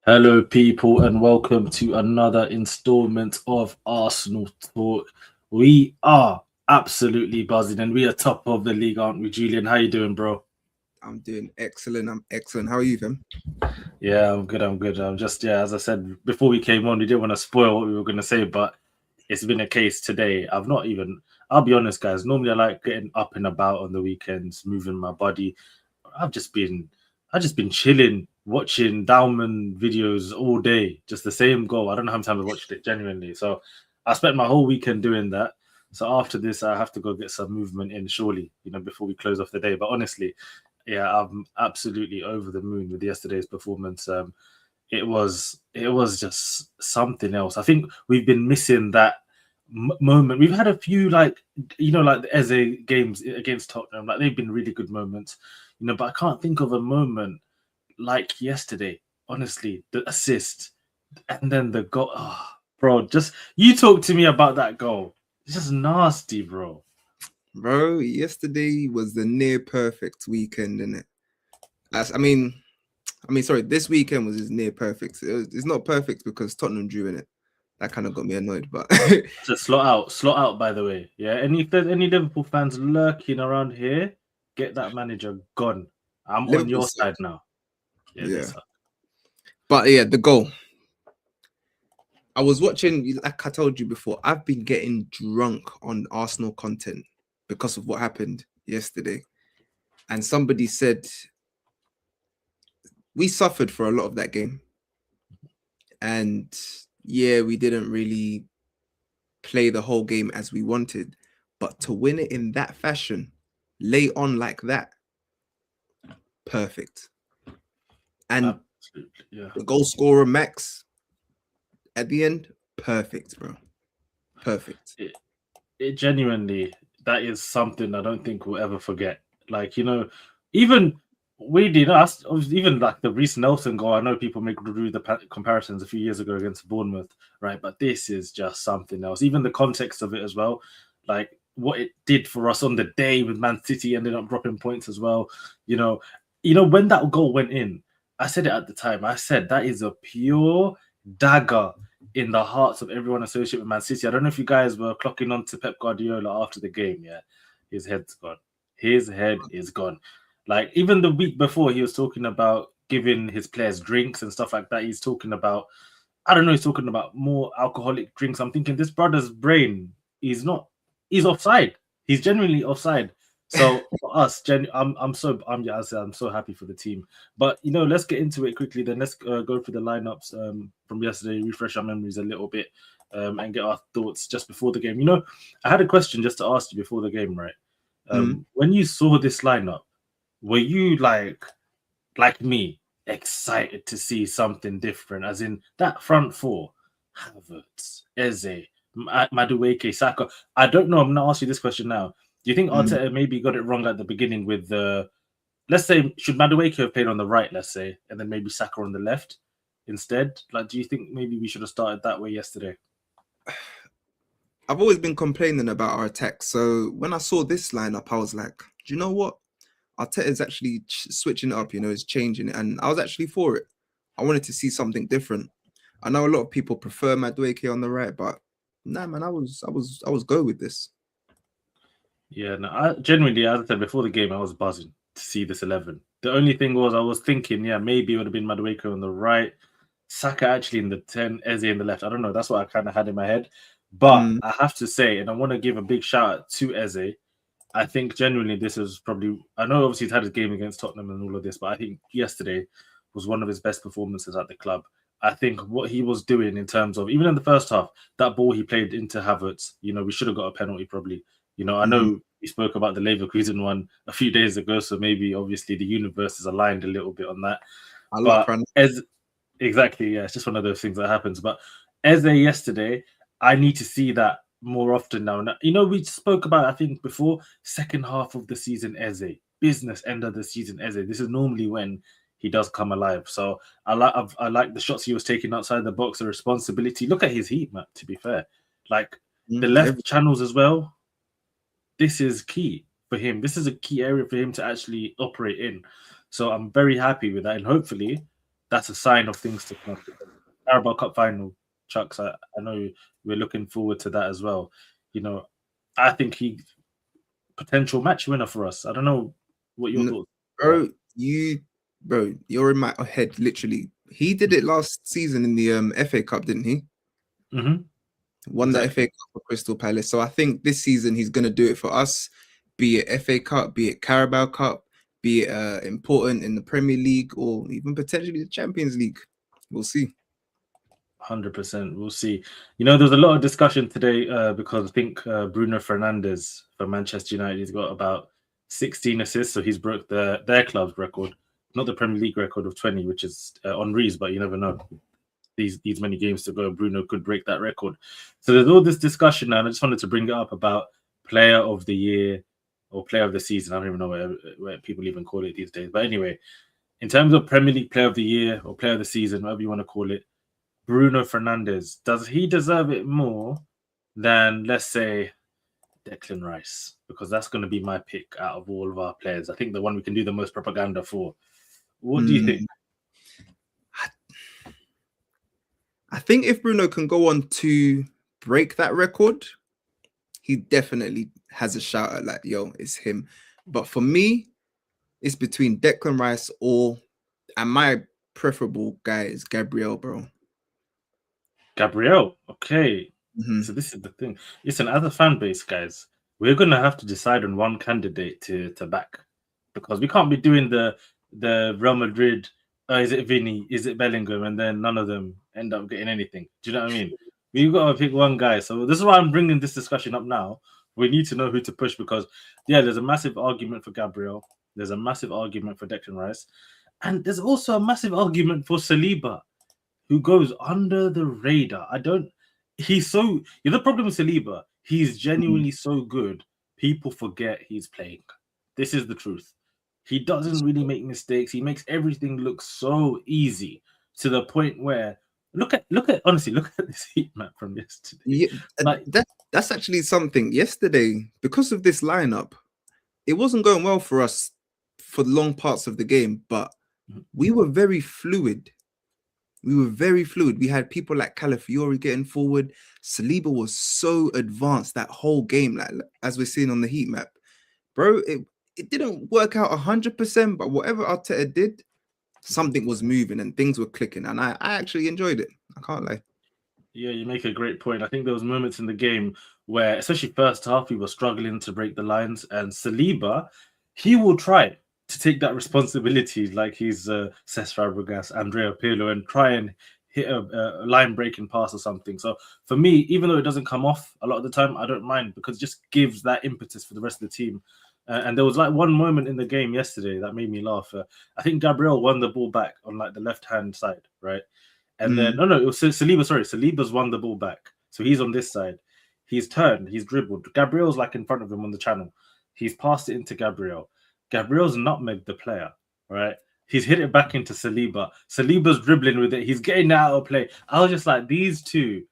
Hello, people, and welcome to another installment of Arsenal Talk. We are absolutely buzzing, and we are top of the league, aren't we, Julian? How you doing, bro? I'm doing excellent. I'm excellent. How are you, Vim? Yeah, I'm good. I'm good. I'm just as I said before we came on, we didn't want to spoil what we were going to say, but it's been a case today. I've not even. I'll be honest, guys. Normally, I like getting up and about on the weekends, moving my body. I've just been I've just been chilling, watching Dowman videos all day, just the same goal. I don't know how many times I watched it genuinely. So I spent my whole weekend doing that. So after this, I have to go get some movement in, surely, before we close off the day. But honestly, yeah, I'm absolutely over the moon with yesterday's performance. It was just something else. I think we've been missing that moment. We've had a few like the Eze games against Tottenham, like they've been really good moments, but I can't think of a moment like yesterday. Honestly, the assist and then the goal. Oh, bro, just you talk to me about that goal. It's just nasty, bro. Bro, yesterday was the near perfect weekend, innit? Sorry, this weekend was his near perfect. It's not perfect because Tottenham drew in it. That kind of got me annoyed, but Just slot out. By the way, yeah. And if there's any Liverpool fans lurking around here, get that manager gone. I'm on Liverpool your suck. side now. Yeah, they Yeah. suck. But yeah, the goal. I was watching, like I told you before, I've been getting drunk on Arsenal content because of what happened yesterday. And somebody said we suffered for a lot of that game. And yeah, we didn't really play the whole game as we wanted, but to win it in that fashion, lay on like that, perfect. And Absolutely, yeah. the goal scorer Max at the end, perfect, bro, perfect. It, it genuinely, that is something I don't think we'll ever forget. Like, even we did us, even like the Reece Nelson goal. I know people make do the comparisons a few years ago against Bournemouth, right? But this is just something else. Even the context of it as well, like what it did for us on the day with Man City ended up dropping points as well. You know, when that goal went in, I said it at the time. I said that is a pure dagger in the hearts of everyone associated with Man City. I don't know if you guys were clocking on to Pep Guardiola after the game. Yeah, his head's gone. His head is gone. Like even the week before, he was talking about giving his players drinks and stuff like that. He's talking about, I don't know, he's talking about more alcoholic drinks. I'm thinking this brother's brain is not, he's offside. He's genuinely offside. So for us, yeah, I'm so happy for the team. But let's get into it quickly. Then let's go through the lineups from yesterday, refresh our memories a little bit, and get our thoughts just before the game. I had a question just to ask you before the game, right? Mm. When you saw this lineup, were you like me, excited to see something different? As in that front four, Havertz, Eze, Madueke, Saka. I don't know. I'm gonna ask you this question now. Do you think Mm. Arteta maybe got it wrong at the beginning with the? Let's say, should Madueke have played on the right? Let's say, and then maybe Saka on the left instead. Like, do you think maybe we should have started that way yesterday? I've always been complaining about our attack, so when I saw this lineup, I was like, do you know what? Arteta is actually switching it up. Is changing it, and I was actually for it. I wanted to see something different. I know a lot of people prefer Madueke on the right, but nah, man, I was go with this. Yeah, no, I genuinely, as I said before the game, I was buzzing to see this 11. The only thing was, I was thinking, yeah, maybe it would have been Madueke on the right, Saka actually in the 10, Eze in the left. I don't know. That's what I kind of had in my head. But Mm. I have to say, and I want to give a big shout out to Eze. I think genuinely this is probably, I know obviously he's had his game against Tottenham and all of this, but I think yesterday was one of his best performances at the club. I think what he was doing in terms of, even in the first half, that ball he played into Havertz, we should have got a penalty probably. I Mm. know we spoke about the Leverkusen one a few days ago, so maybe obviously the universe is aligned a little bit on that. A lot, But Fran. as exactly, yeah, it's just one of those things that happens. But Eze yesterday, I need to see that more often now. We spoke about, I think, before second half of the season, Eze, business end of the season, Eze. This is normally when he does come alive. So I like the shots he was taking outside the box, the responsibility. Look at his heat map, to be fair. Like the Mm. left channels as well. This is key for him. This is a key area for him to actually operate in. So I'm very happy with that. And hopefully that's a sign of things to come. Carabao Cup final, Chucks. I know we're looking forward to that as well. You know, I think he potential match winner for us. I don't know what your N- thoughts are. Bro, you're in my head, literally. He did it last season in the FA Cup, didn't he? Mm-hmm. Won the FA Exactly. Cup for Crystal Palace. So I think this season he's gonna do it for us, be it FA Cup, be it Carabao Cup, be it important in the Premier League or even potentially the Champions League. We'll see. 100%. We'll see. You know, there's a lot of discussion today because I think Bruno Fernandes for Manchester United, he's got about 16 assists, so he's broke their club's record, not the Premier League record of 20, which is Henri's, but you never know. These many games to go, Bruno could break that record. So there's all this discussion now, and I just wanted to bring it up about Player of the Year or Player of the Season. I don't even know where people even call it these days. But anyway, in terms of Premier League Player of the Year or Player of the Season, whatever you want to call it, Bruno Fernandes, does he deserve it more than, let's say, Declan Rice? Because that's going to be my pick out of all of our players. I think the one we can do the most propaganda for. What do you think? I think if Bruno can go on to break that record, he definitely has a shout at like, yo, it's him. But for me, it's between Declan Rice and my preferable guy is Gabriel, bro. Gabriel. Okay. Mm-hmm. So this is the thing. Listen, as a fan base, guys, we're gonna have to decide on one candidate to back because we can't be doing the Real Madrid. Is it Vinny? Is it Bellingham? And then none of them end up getting anything. Do you know what I mean? We've got to pick one guy. So this is why I'm bringing this discussion up now. We need to know who to push because yeah, there's a massive argument for Gabriel. There's a massive argument for Declan Rice, and there's also a massive argument for Saliba who goes under the radar. I don't. He's so. You know, the problem with Saliba, he's genuinely so good. People forget he's playing. This is the truth. He doesn't really make mistakes. He makes everything look so easy to the point where honestly look at this heat map from yesterday. Yeah, Like that's actually something. Yesterday, because of this lineup, it wasn't going well for us for long parts of the game, but we were very fluid. We had people like Calafiori getting forward. Saliba was so advanced that whole game, like as we're seeing on the heat map, bro. It didn't work out 100%, but whatever Arteta did, something was moving and things were clicking, and I actually enjoyed it. I can't lie. yeah, you make a great point. I think there was moments in the game where, especially first half, we were struggling to break the lines, and Saliba, he will try to take that responsibility, like he's Cesc Fabregas, Andrea Pirlo, and try and hit a line breaking pass or something. So for me, even though it doesn't come off a lot of the time, I don't mind because it just gives that impetus for the rest of the team. And there was like one moment in the game yesterday that made me laugh. I think Gabriel won the ball back on like the left hand side, right? And then no, it was Saliba. Sorry, Saliba's won the ball back, so he's on this side. He's turned, he's dribbled. Gabriel's like in front of him on the channel. He's passed it into Gabriel. Gabriel's nutmegged the player, right? He's hit it back into Saliba. Saliba's dribbling with it. He's getting out of play. I was just like, these two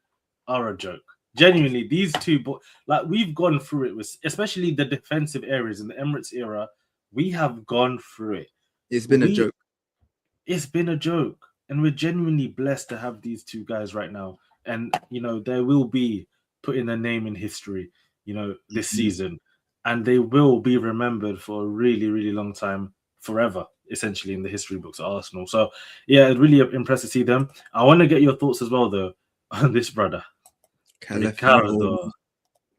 are a joke. Genuinely, these two, but like we've gone through it with, especially the defensive areas in the Emirates era. We have gone through it. It's been a joke. It's been a joke, and we're genuinely blessed to have these two guys right now. And you know, they will be putting their name in history, you know, this season, and they will be remembered for a really, really long time, forever, essentially in the history books of Arsenal. So yeah, it's really impressed to see them. I want to get your thoughts as well, though, on this brother, Ricardo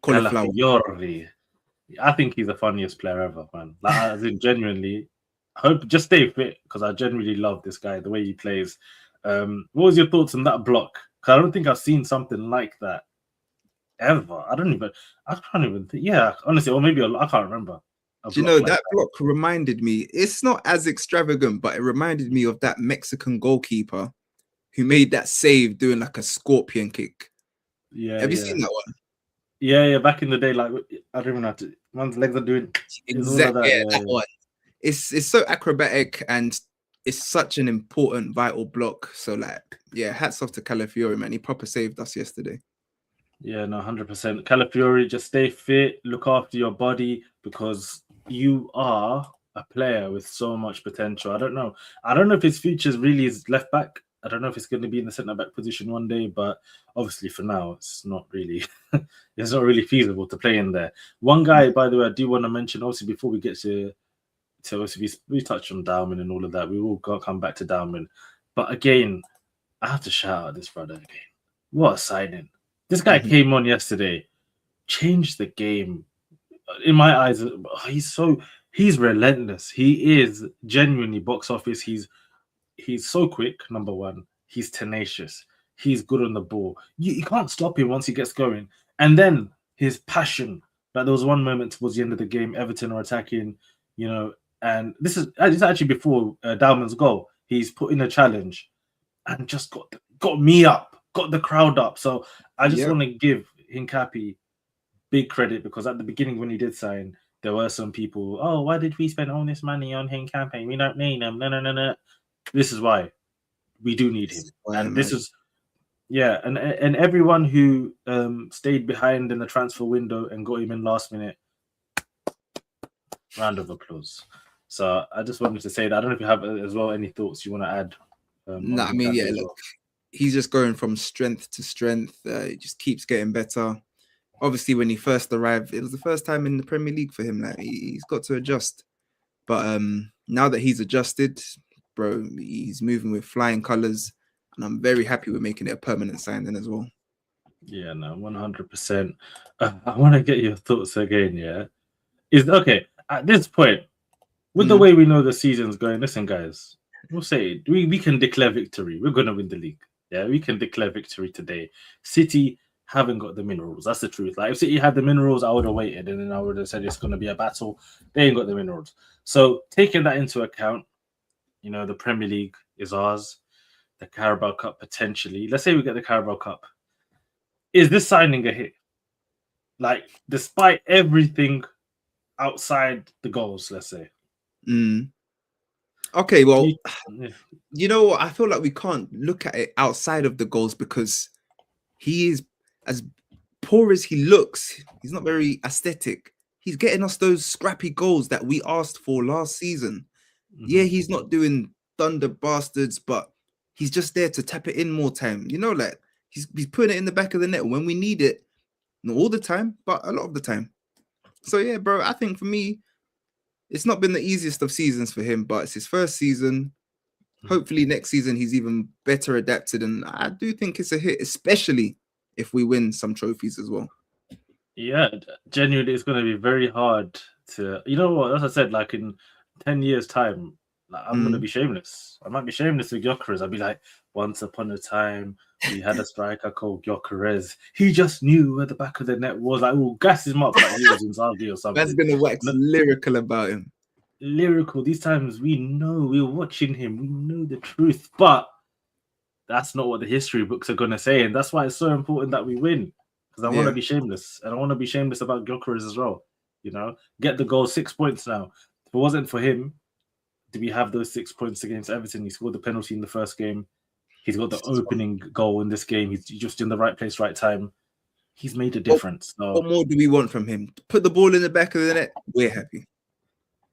Cauliflower. Calafiori. I think he's the funniest player ever, man. Like, as in, genuinely, hope just stay fit because I genuinely love this guy, the way he plays. What was your thoughts on that block? Because I don't think I've seen something like that ever. I can't even think. Yeah, honestly, or maybe I can't remember. Do you know that block reminded me? It's not as extravagant, but it reminded me of that Mexican goalkeeper who made that save doing like a scorpion kick. Yeah, have you seen that one? Yeah. Back in the day, like I don't even know how to. Man's legs are doing exactly that one. It's so acrobatic and it's such an important vital block. So like, yeah, hats off to Calafiori, man. He proper saved us yesterday. Yeah, no, 100%. Calafiori, just stay fit, look after your body because you are a player with so much potential. I don't know. I don't know if his future is really is left back. I don't know if it's going to be in the centre back position one day, but obviously for now, it's not really, it's not really feasible to play in there. One guy, by the way, I do want to mention. Obviously, before we get to obviously we touched on Dowman and all of that. We will come back to Dowman, but again, I have to shout out this brother again. What a signing! This guy Mhm. came on yesterday, changed the game. In my eyes, he's relentless. He is genuinely box office. He's so quick. Number one, he's tenacious. He's good on the ball. You can't stop him once he gets going. And then his passion. Like there was one moment towards the end of the game, Everton are attacking, and this is it's actually before Dowman's goal. He's put in a challenge and just got me up, got the crowd up. So I just Yep. want to give Hincapi big credit because at the beginning when he did sign, there were some people, oh, why did we spend all this money on Hincapi? We don't need him. No, no, no, no. This is why we do need him. Why, And this man? is and everyone who stayed behind in the transfer window and got him in last minute, round of applause. So I just wanted to say that. I don't know if you have as well any thoughts you want to add No, on I mean, Hincapi yeah, as look, well. he's just going from strength to strength. It just keeps getting better. Obviously, when he first arrived, it was the first time in the Premier League for him. Like he's got to adjust. But now that he's adjusted, bro, he's moving with flying colors, and I'm very happy with making it a permanent signing as well. Yeah, no, 100%. I want to get your thoughts again. Yeah, is okay at this point with the Mm. way we know the season's going. Listen, guys, we'll say it. We can declare victory. We're gonna win the league. Yeah, we can declare victory today. City haven't got the minerals. That's the truth. Like if City had the minerals, I would have waited and then I would have said it's gonna be a battle. They ain't got the minerals. So taking that into account, the Premier League is ours. The Carabao Cup potentially. Let's say we get the Carabao Cup. Is this signing a hit? Like, despite everything outside the goals, let's say. Mm. Okay, Do well, you, yeah. you know what? I feel like we can't look at it outside of the goals because he is as poor as he looks. He's not very aesthetic. He's getting us those scrappy goals that we asked for last season. Yeah, Mhm. he's not doing thunder bastards, but he's just there to tap it in more time. Like he's putting it in the back of the net when we need it. Not all the time, but a lot of the time. So yeah, bro, I think for me, it's not been the easiest of seasons for him, but it's his first season. Hopefully next season he's even better adapted, and I do think it's a hit, especially if we win some trophies as well. Yeah, genuinely, it's going to be very hard to. You know what? As I said, like in 10 years' time, like, I'm going to Mm. be shameless. I might be shameless with Gyökeres. I'll be like, once upon a time, we had a striker called Gyökeres. He just knew where the back of the net was. Like, we'll gas him up like he was in Zalgi or That's something. gonna wax No, lyrical about him. lyrical. These times, we know we're watching him. We know the truth, but that's not what the history books are going to say. And that's why it's so important that we win. Because I want to Yeah. be shameless. And I want to be shameless about Gyökeres as well. Get the goal, 6 points now. If it wasn't for him, do we have those 6 points against Everton? He scored the penalty in the first game. He's got the opening goal in this game. He's just in the right place, right time. He's made a What, difference. what So more do we want from him? Put the ball in the back of the net. We're happy.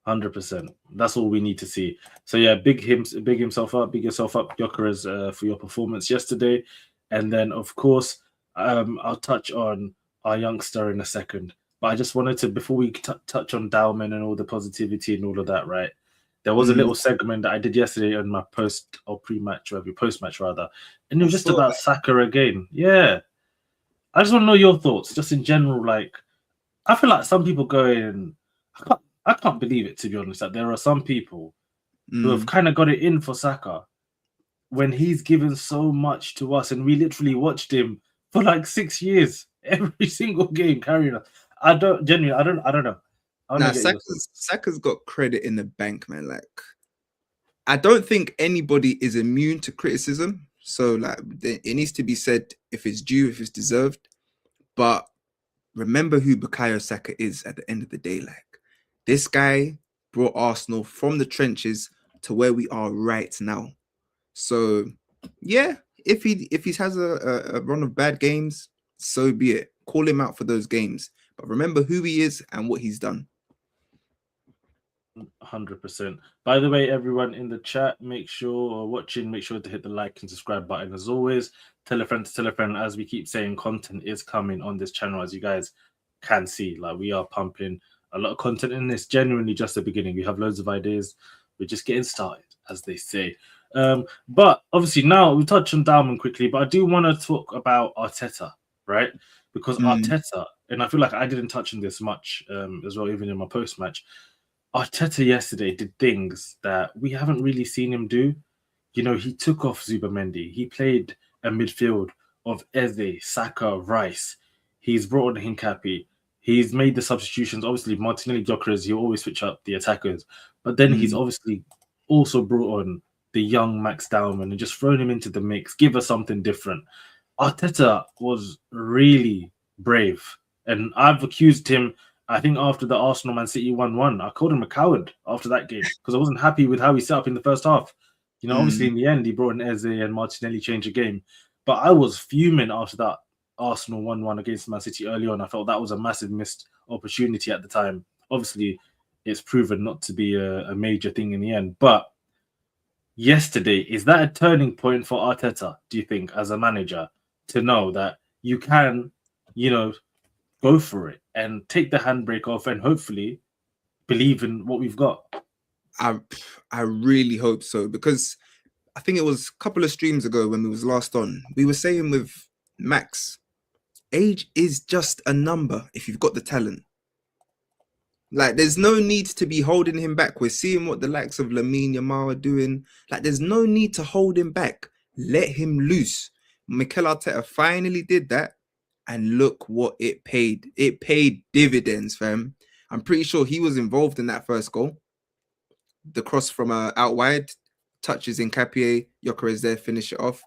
100%. That's all we need to see. So yeah, big yourself up, Gyökeres, for your performance yesterday, and then of course, I'll touch on our youngster in a second. But I just wanted to, before we touch on Dowman and all the positivity and all of that, right? There was a Mm. little segment that I did yesterday on my post or pre-match, or post-match rather, and it I was just saw about that. Saka again. Yeah, I just want to know your thoughts, just in general. Like, I feel like some people going, I can't believe it, to be honest. That there are some people who have Mm. kind of got it in for Saka when he's given so much to us, and we literally watched him for like 6 years, every single game carrying us. I don't genuinely, I don't know. I want to Now, get your thoughts. Saka's got credit in the bank, man. Like, I don't think anybody is immune to criticism. So, like, it needs to be said if it's due, if it's deserved. But remember who Bukayo Saka is at the end of the day. Like, this guy brought Arsenal from the trenches to where we are right now. So, yeah, if he has a run of bad games, so be it. Call him out for those games. But remember who he is and what he's done. 100%. By the way, everyone in the chat, make sure or watching, make sure to hit the like and subscribe button as always. Tell a friend to tell a friend. As we keep saying, content is coming on this channel, as you guys can see. Like, we are pumping a lot of content in this. Genuinely, just the beginning. We have loads of ideas. We're just getting started, as they say. But obviously, now we touch on Dowman quickly, but I do want to talk about Arteta, right? Because Arteta, and I feel like I didn't touch on this much as well, even in my post match. Arteta yesterday did things that we haven't really seen him do. You know, he took off Zubamendi. He played a midfield of Eze, Saka, Rice. He's brought on Hincapi. He's made the substitutions. Obviously, Martinelli, Gyökeres, he'll always switch up the attackers. But then he's obviously also brought on the young Max Dowman and just thrown him into the mix, give us something different. Arteta was really brave. And I've accused him, I think after the Arsenal Man City 1-1, I called him a coward after that game because I wasn't happy with how he set up in the first half. You know, obviously in the end, he brought in Eze and Martinelli changed the game. But I was fuming after that Arsenal 1-1 against Man City early on. I felt that was a massive missed opportunity at the time. Obviously, it's proven not to be a major thing in the end. But yesterday, is that a turning point for Arteta, do you think, as a manager, to know that you can, you know, go for it and take the handbrake off and hopefully believe in what we've got? I really hope so, because I think it was a couple of streams ago when we was last on, we were saying with Max, age is just a number if you've got the talent. Like, there's no need to be holding him back. We're seeing what the likes of Lamine Yamal are doing. Like, there's no need to hold him back. Let him loose. Mikel Arteta finally did that, and look what it paid. It paid dividends, fam. I'm pretty sure he was involved in that first goal. The cross from out wide, touches in Capier, Gyökeres there, finish it off.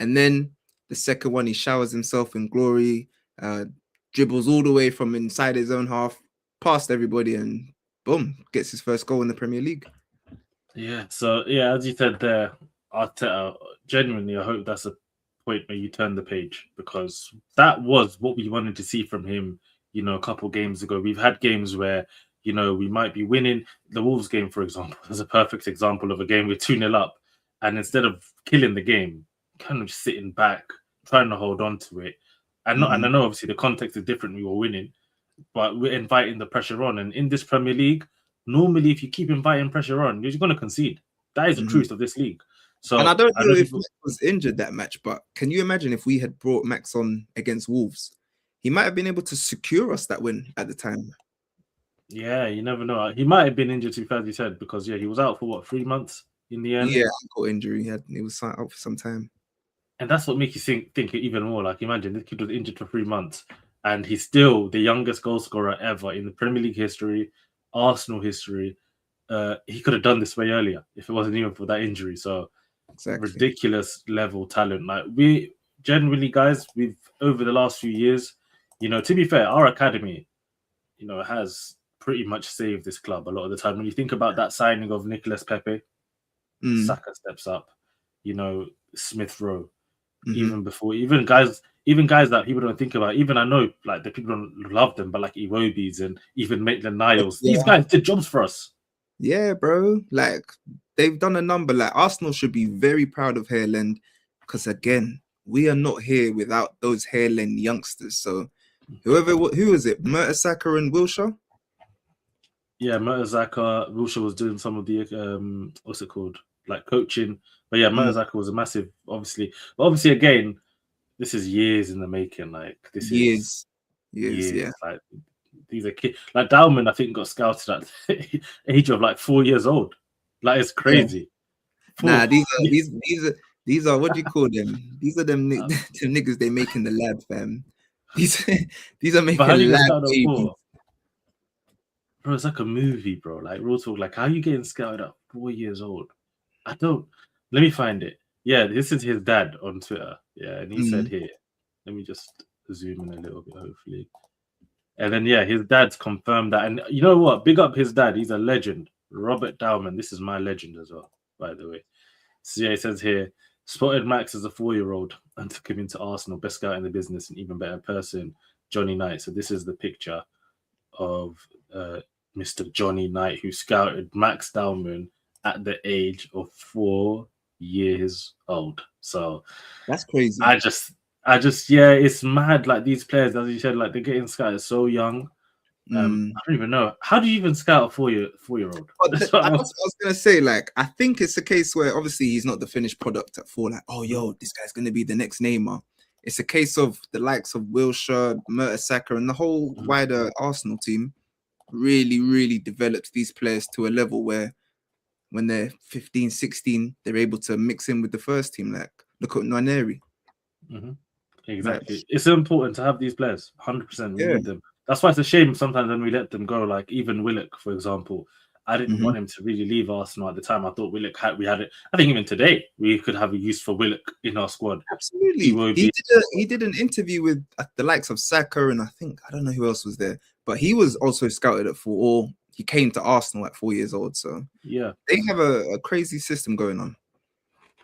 And then the second one, he showers himself in glory, dribbles all the way from inside his own half, past everybody, and boom, gets his first goal in the Premier League. Yeah, so yeah, as you said there, Arteta, genuinely, I hope that's a point where you turn the page, because that was what we wanted to see from him, you know, a couple games ago. We've had games where, you know, we might be winning. The Wolves game, for example, is a perfect example of a game we're 2-0 up. And instead of killing the game, kind of just sitting back, trying to hold on to it. And I know obviously the context is different, we were winning, but we're inviting the pressure on. And in this Premier League, normally if you keep inviting pressure on, you're just going to concede. That is the truth of this league. So, and I don't know if people Max was injured that match, but can you imagine if we had brought Max on against Wolves? He might have been able to secure us that win at the time. Yeah, you never know. He might have been injured, too, as you said, because yeah, he was out for what, 3 months in the end. Yeah, ankle injury. He was out for some time. And that's what makes you think even more. Like, imagine this kid was injured for 3 months, and he's still the youngest goal scorer ever in the Premier League history, Arsenal history. He could have done this way earlier if it wasn't even for that injury. So, ridiculous level talent. Like, we generally, guys, we've over the last few years, you know, to be fair, our academy, you know, has pretty much saved this club a lot of the time. When you think about that signing of Nicolas Pepe, Saka steps up, you know, Smith Rowe, even before, even guys that people don't think about. Even I know, like, the people don't love them, but like Iwobi's and even Maitland-Niles, these guys did jobs for us. Yeah, bro. Like, they've done a number. Like, Arsenal should be very proud of Hairland, because again, we are not here without those Hairland youngsters. So, who was it? Mertesacker and Wilshere? Yeah, Mertesacker. Wilshere was doing some of the what's it called, like coaching. But yeah, Mertesacker was a massive, obviously. But obviously, again, this is years in the making. Like, this is years. Yeah. Like, these are kids. Like, Dowman, I think, got scouted at the age of like 4 years old. Like, it's crazy. Yeah. Nah, these are what do you call them? These are them niggas they make in the lab, fam. These are making lab babies. Bro, it's like a movie, bro. Like, real talk. Like, how are you getting scouted at 4 years old? I don't. Let me find it. Yeah, this is his dad on Twitter. Yeah, and he said here. Let me just zoom in a little bit, hopefully. And then, yeah, his dad's confirmed that. And you know what? Big up his dad. He's a legend. Robert Dowman. This is my legend as well, by the way. So, yeah, it says here, spotted Max as a 4-year-old and took him into Arsenal. Best scout in the business and even better person, Johnny Knight. So this is the picture of Mr. Johnny Knight, who scouted Max Dowman at the age of 4 years old. So That's crazy. I just, yeah, it's mad. Like these players, as you said, like they're getting scouted so young. Mm. I don't even know. How do you even scout a 4 year old? But That's what that's what I was gonna say. Like, I think it's a case where obviously he's not the finished product at 4. Like, oh, yo, this guy's gonna be the next Neymar. It's a case of the likes of Wilshere, Mertesacker, and the whole wider Arsenal team really, really developed these players to a level where when they're 15, 16, they're able to mix in with the first team. Like, look at Nwaneri. Exactly. Like, It's important to have these players. 100%. We yeah. need them. That's why it's a shame sometimes when we let them go. Like even Willock, for example, I didn't want him to really leave Arsenal at the time. I thought Willock we had it. I think even today we could have a use for Willock in our squad. He Absolutely. would be. He did an interview with the likes of Saka, and I don't know who else was there, but he was also scouted at 4, or he came to Arsenal at 4 years old. So Yeah, they have a crazy system going on.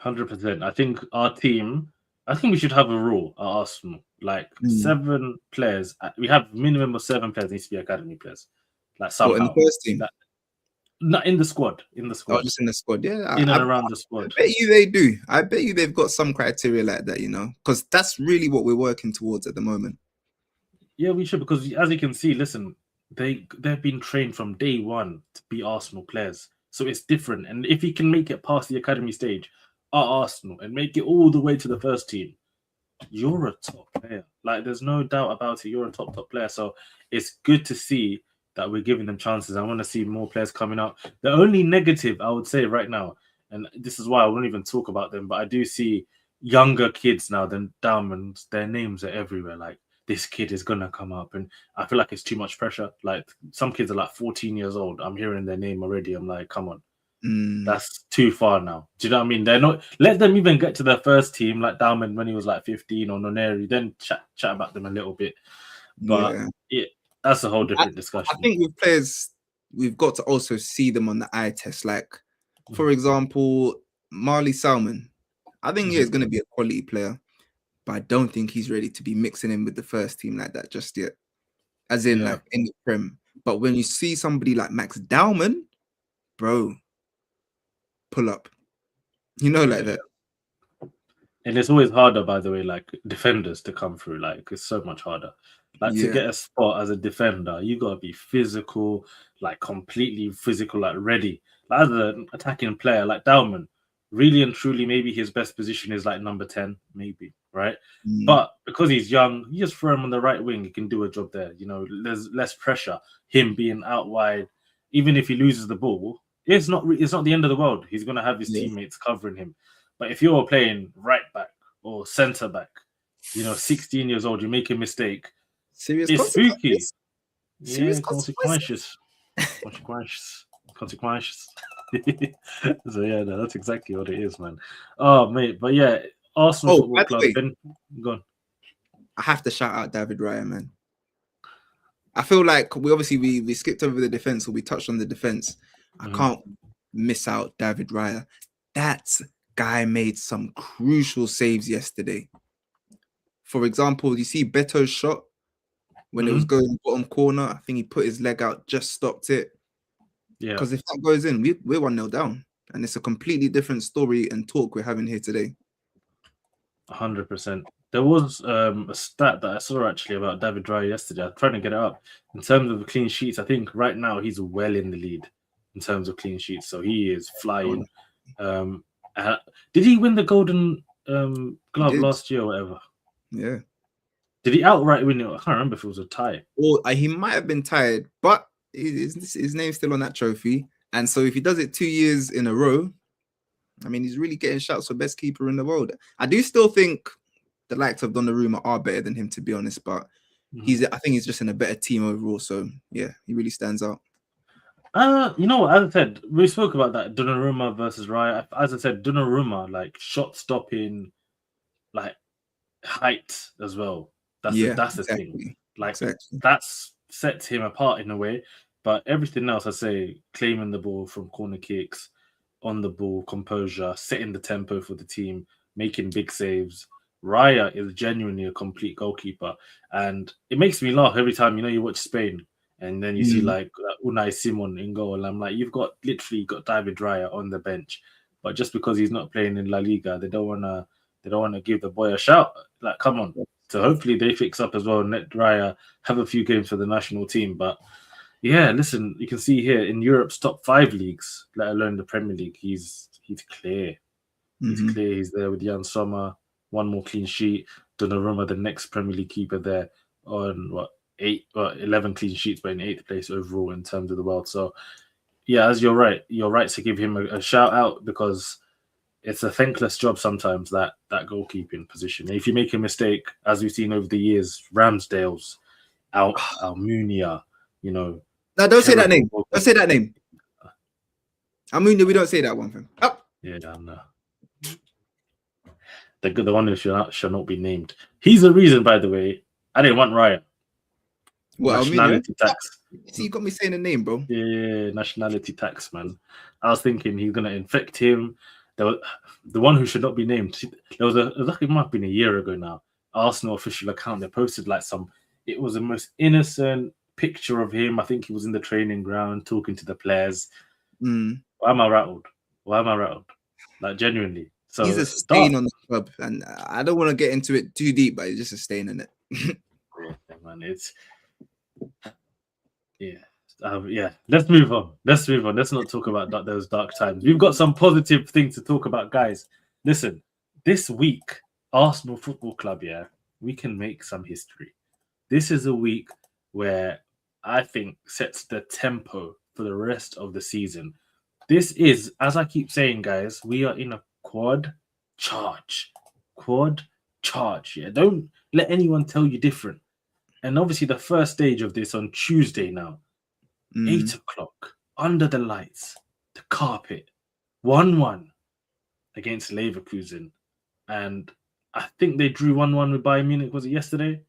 100%. I think our team. I think we should have a rule at Arsenal. Like 7 players. We have minimum of 7 players needs to be academy players. Like What, in somehow. the first team? Like, not in the squad. In the Oh, squad. just in the squad. Yeah, In and around the squad. I bet you they do. I bet you they've got some criteria like that, because that's really what we're working towards at the moment. Yeah, we should, because as you can see, listen, they've been trained from day one to be Arsenal players. So it's different. And if you can make it past the academy stage at Arsenal and make it all the way to the first team, you're a top player. Like there's no doubt about it. You're a top player. So it's good to see that we're giving them chances. I want to see more players coming up. The only negative I would say right now, and this is why I won't even talk about them, but I do see younger kids now than Dowman. Their names are everywhere. Like this kid is gonna come up, and I feel like it's too much pressure. Like some kids are like 14 years old. I'm hearing their name already. I'm like, come on. That's too far now. Do you know what I mean? They're not. Let them even get to their first team, like Dowman when he was like 15, or Noneri. Then chat about them a little bit. But yeah, that's a whole different discussion. I think with players, we've got to also see them on the eye test. Like, for example, Marley Salmon. I think he's going to be a quality player, but I don't think he's ready to be mixing in with the first team like that just yet. As in, like in the Prem. But when you see somebody like Max Dowman, bro, pull up, like that. And it's always harder, by the way, like defenders to come through. Like it's so much harder. Like to get a spot as a defender, you gotta be physical, like completely physical, like ready. Like, as an attacking player, like Dowman, really and truly, maybe his best position is like number 10, maybe, right? But because he's young, you just throw him on the right wing, he can do a job there. There's less pressure. Him being out wide, even if he loses the ball, it's not the end of the world. He's gonna have his teammates covering him. But if you're playing right back or centre back, 16 years old, you make a mistake. Serious it's spooky. Serious consequences. So yeah, that's exactly what it is, man. Oh mate, but yeah, Arsenal Football Club. Go on. I have to shout out David Raya, man. I feel like we skipped over the defense, or we touched on the defense. I can't miss out David Raya. That guy made some crucial saves yesterday. For example, you see Beto's shot when it was going bottom corner. I think he put his leg out, just stopped it. Yeah. Because if that goes in, we're 1-0 down. And it's a completely different story and talk we're having here today. 100%. There was a stat that I saw actually about David Raya yesterday. I'm trying to get it up. In terms of clean sheets, I think right now he's well in the lead in terms of clean sheets. So he is flying. Did he win the Golden Glove last year or whatever? Yeah. Did he outright win it? I can't remember if it was a tie. Or he might have been tied, but his name's still on that trophy. And so if he does it 2 years in a row, I mean, he's really getting shouts for best keeper in the world. I do still think the likes of Donnarumma are better than him, to be honest, but I think he's just in a better team overall. So yeah, he really stands out. You know what? As I said, we spoke about that Donnarumma versus Raya. As I said, Donnarumma, like shot stopping, like height as well. That's the thing. Like that's sets him apart in a way. But everything else, I say, claiming the ball from corner kicks, on the ball, composure, setting the tempo for the team, making big saves. Raya is genuinely a complete goalkeeper, and it makes me laugh every time you watch Spain And then you see like Unai Simon in goal. I'm like, you've got David Raya on the bench, but just because he's not playing in La Liga, they don't wanna give the boy a shout. Like, come on. So hopefully they fix up as well. And let Raya have a few games for the national team. But yeah, listen, you can see here in Europe's top 5 leagues, let alone the Premier League, he's clear. He's clear. He's there with Jan Sommer, one more clean sheet. Donnarumma, the next Premier League keeper, there on 11 clean sheets, but in 8th place overall in terms of the world. So yeah, as you're right to give him a shout out, because it's a thankless job sometimes, that goalkeeping position. And if you make a mistake, as we've seen over the years, Ramsdale's, Almunia, No, don't say that name. terrible. Don't say that name. Almunia, we don't say that one thing. Oh. Yeah, I know. The one who shall not be named. He's the reason, by the way, I didn't want Raya. What, Nationality Almunia? tax. See, you got me saying the name, bro. Yeah, nationality tax, man. I was thinking he's gonna infect him. The one who should not be named. It might have been a year ago now. Arsenal official account, they posted like it was the most innocent picture of him. I think he was in the training ground talking to the players. Why am I rattled? Like, genuinely. So he's a stain on the club, and I don't want to get into it too deep, but it's just a stain in it. Yeah, man, it's yeah. Let's move on. Let's not talk about those dark times. We've got some positive things to talk about, guys. Listen, this week, Arsenal Football Club, we can make some history. This is a week where I think sets the tempo for the rest of the season. This is, as I keep saying, guys, we are in a quad charge. Yeah, don't let anyone tell you different. And obviously, the first stage of this on Tuesday now, 8 o'clock, under the lights, the carpet, 1-1 against Leverkusen. And I think they drew 1-1 with Bayern Munich. Was it yesterday?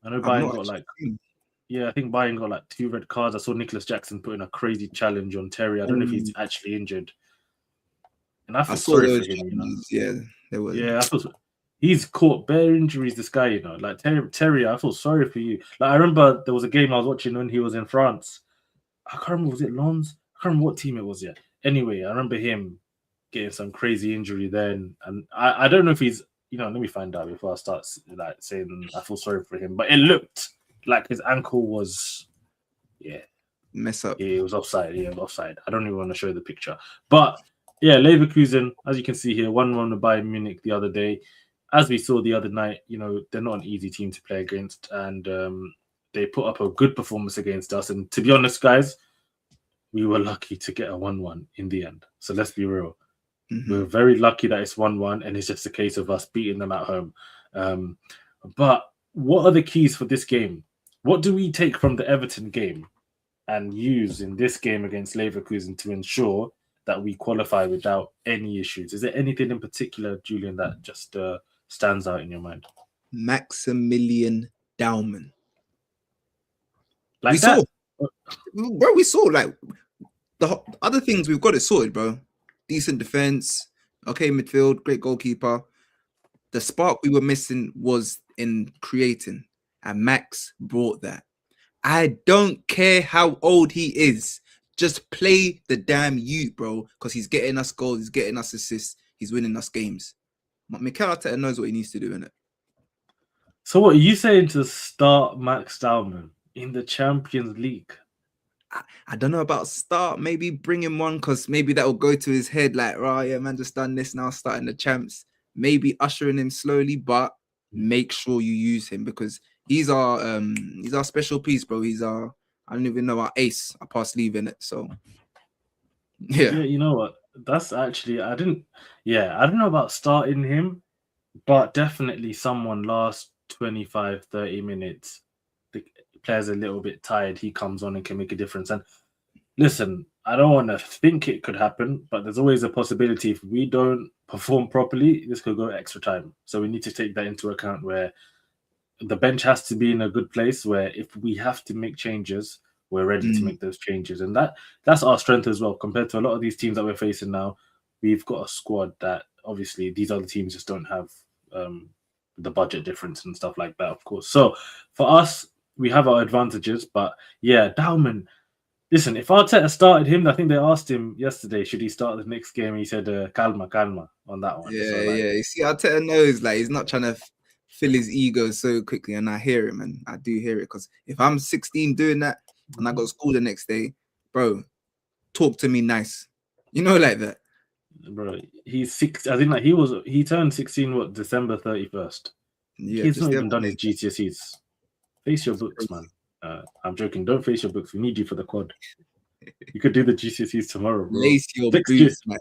I know Bayern got I think Bayern got like 2 red cards. I saw Nicholas Jackson put in a crazy challenge on Terry. I don't know if he's actually injured. And I feel sorry for him, Yeah, they were. Yeah, he's caught bare injuries, this guy, Like Terry, I feel sorry for you. Like, I remember there was a game I was watching when he was in France. I can't remember, was it Lens? I can't remember what team it was yet. Anyway, I remember him getting some crazy injury then. And I don't know if he's, let me find out before I start like saying I feel sorry for him. But it looked like his ankle was, mess up. Yeah, it was offside. Yeah, offside. I don't even want to show the picture. But yeah, Leverkusen, as you can see here, 1-1 with Bayern Munich the other day. As we saw the other night, they're not an easy team to play against. And they put up a good performance against us. And to be honest, guys, we were lucky to get a 1-1 in the end. So let's be real. We're very lucky that it's 1-1 and it's just a case of us beating them at home. But what are the keys for this game? What do we take from the Everton game and use in this game against Leverkusen to ensure that we qualify without any issues? Is there anything in particular, Julian, that just stands out in your mind? Maximilian Dowman. We saw like the other things we've got it sorted, bro. Decent defense, okay midfield, great goalkeeper. The spark we were missing was in creating, and Max brought that. I don't care how old he is. Just play the damn youth, bro, because he's getting us goals, he's getting us assists, he's winning us games. Mikel Arteta knows what he needs to do in it. So what are you saying, to start Max Dowman in the Champions League? I don't know about start, maybe bring him on, because maybe that will go to his head like, right, yeah, man, just done this now, starting the champs. Maybe ushering him slowly, but make sure you use him, because he's our special piece, bro. He's I don't even know, our ace, our past leave in it. So yeah, you know what? That's actually I don't know about starting him, but definitely someone last 25, 30 minutes. The player's a little bit tired. He comes on and can make a difference. And listen, I don't want to think it could happen, but there's always a possibility if we don't perform properly, this could go extra time. So we need to take that into account, where the bench has to be in a good place, where if we have to make changes, we're ready to make those changes. And that's our strength as well. Compared to a lot of these teams that we're facing now, we've got a squad that obviously these other teams just don't have the budget difference and stuff like that, of course. So for us, we have our advantages, but yeah, Dowman. Listen, if Arteta started him, I think they asked him yesterday, should he start the next game? He said, "Calma, calma" on that one. So Yeah, like, yeah. You see, Arteta knows like he's not trying to fill his ego so quickly, and I hear him, and I do hear it because if I'm 16 doing that and I go to school the next day, bro, talk to me nice, like that. bro, he's six. I think like he turned 16 what December 31st. Yeah, He's just not the even other done his day. GCSEs. Face your It's books, man. crazy. I'm joking. Don't face your books. We need you for the quad. You could do the GCSEs tomorrow, bro. Lace your Next year. boots, man.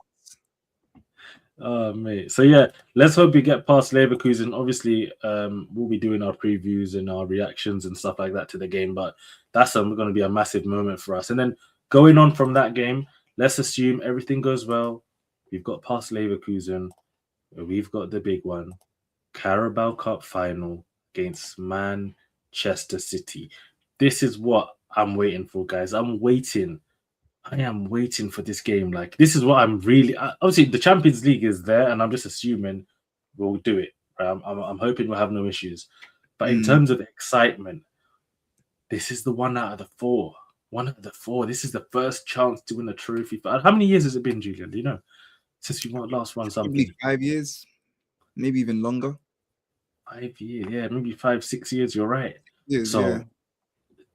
Oh mate. So yeah, let's hope we get past Leverkusen. Obviously, we'll be doing our previews and our reactions and stuff like that to the game, but that's going to be a massive moment for us. And then going on from that game, let's assume everything goes well. We've got past Leverkusen. We've got the big one, Carabao Cup final against Manchester City. This is what I'm waiting for, guys. I am waiting for this game. Like, this is what I'm really. Obviously, the Champions League is there, and I'm just assuming we'll do it. Right? I'm hoping we'll have no issues. But in Mm. terms of excitement, this is the one out of the four. One out of the four. This is the first chance to win a trophy. How many years has it been, Julian? Do you know? Since we last won Probably something. 5 years, maybe even longer. 5 years, yeah, maybe 5, 6 years. You're right. Years, yeah. So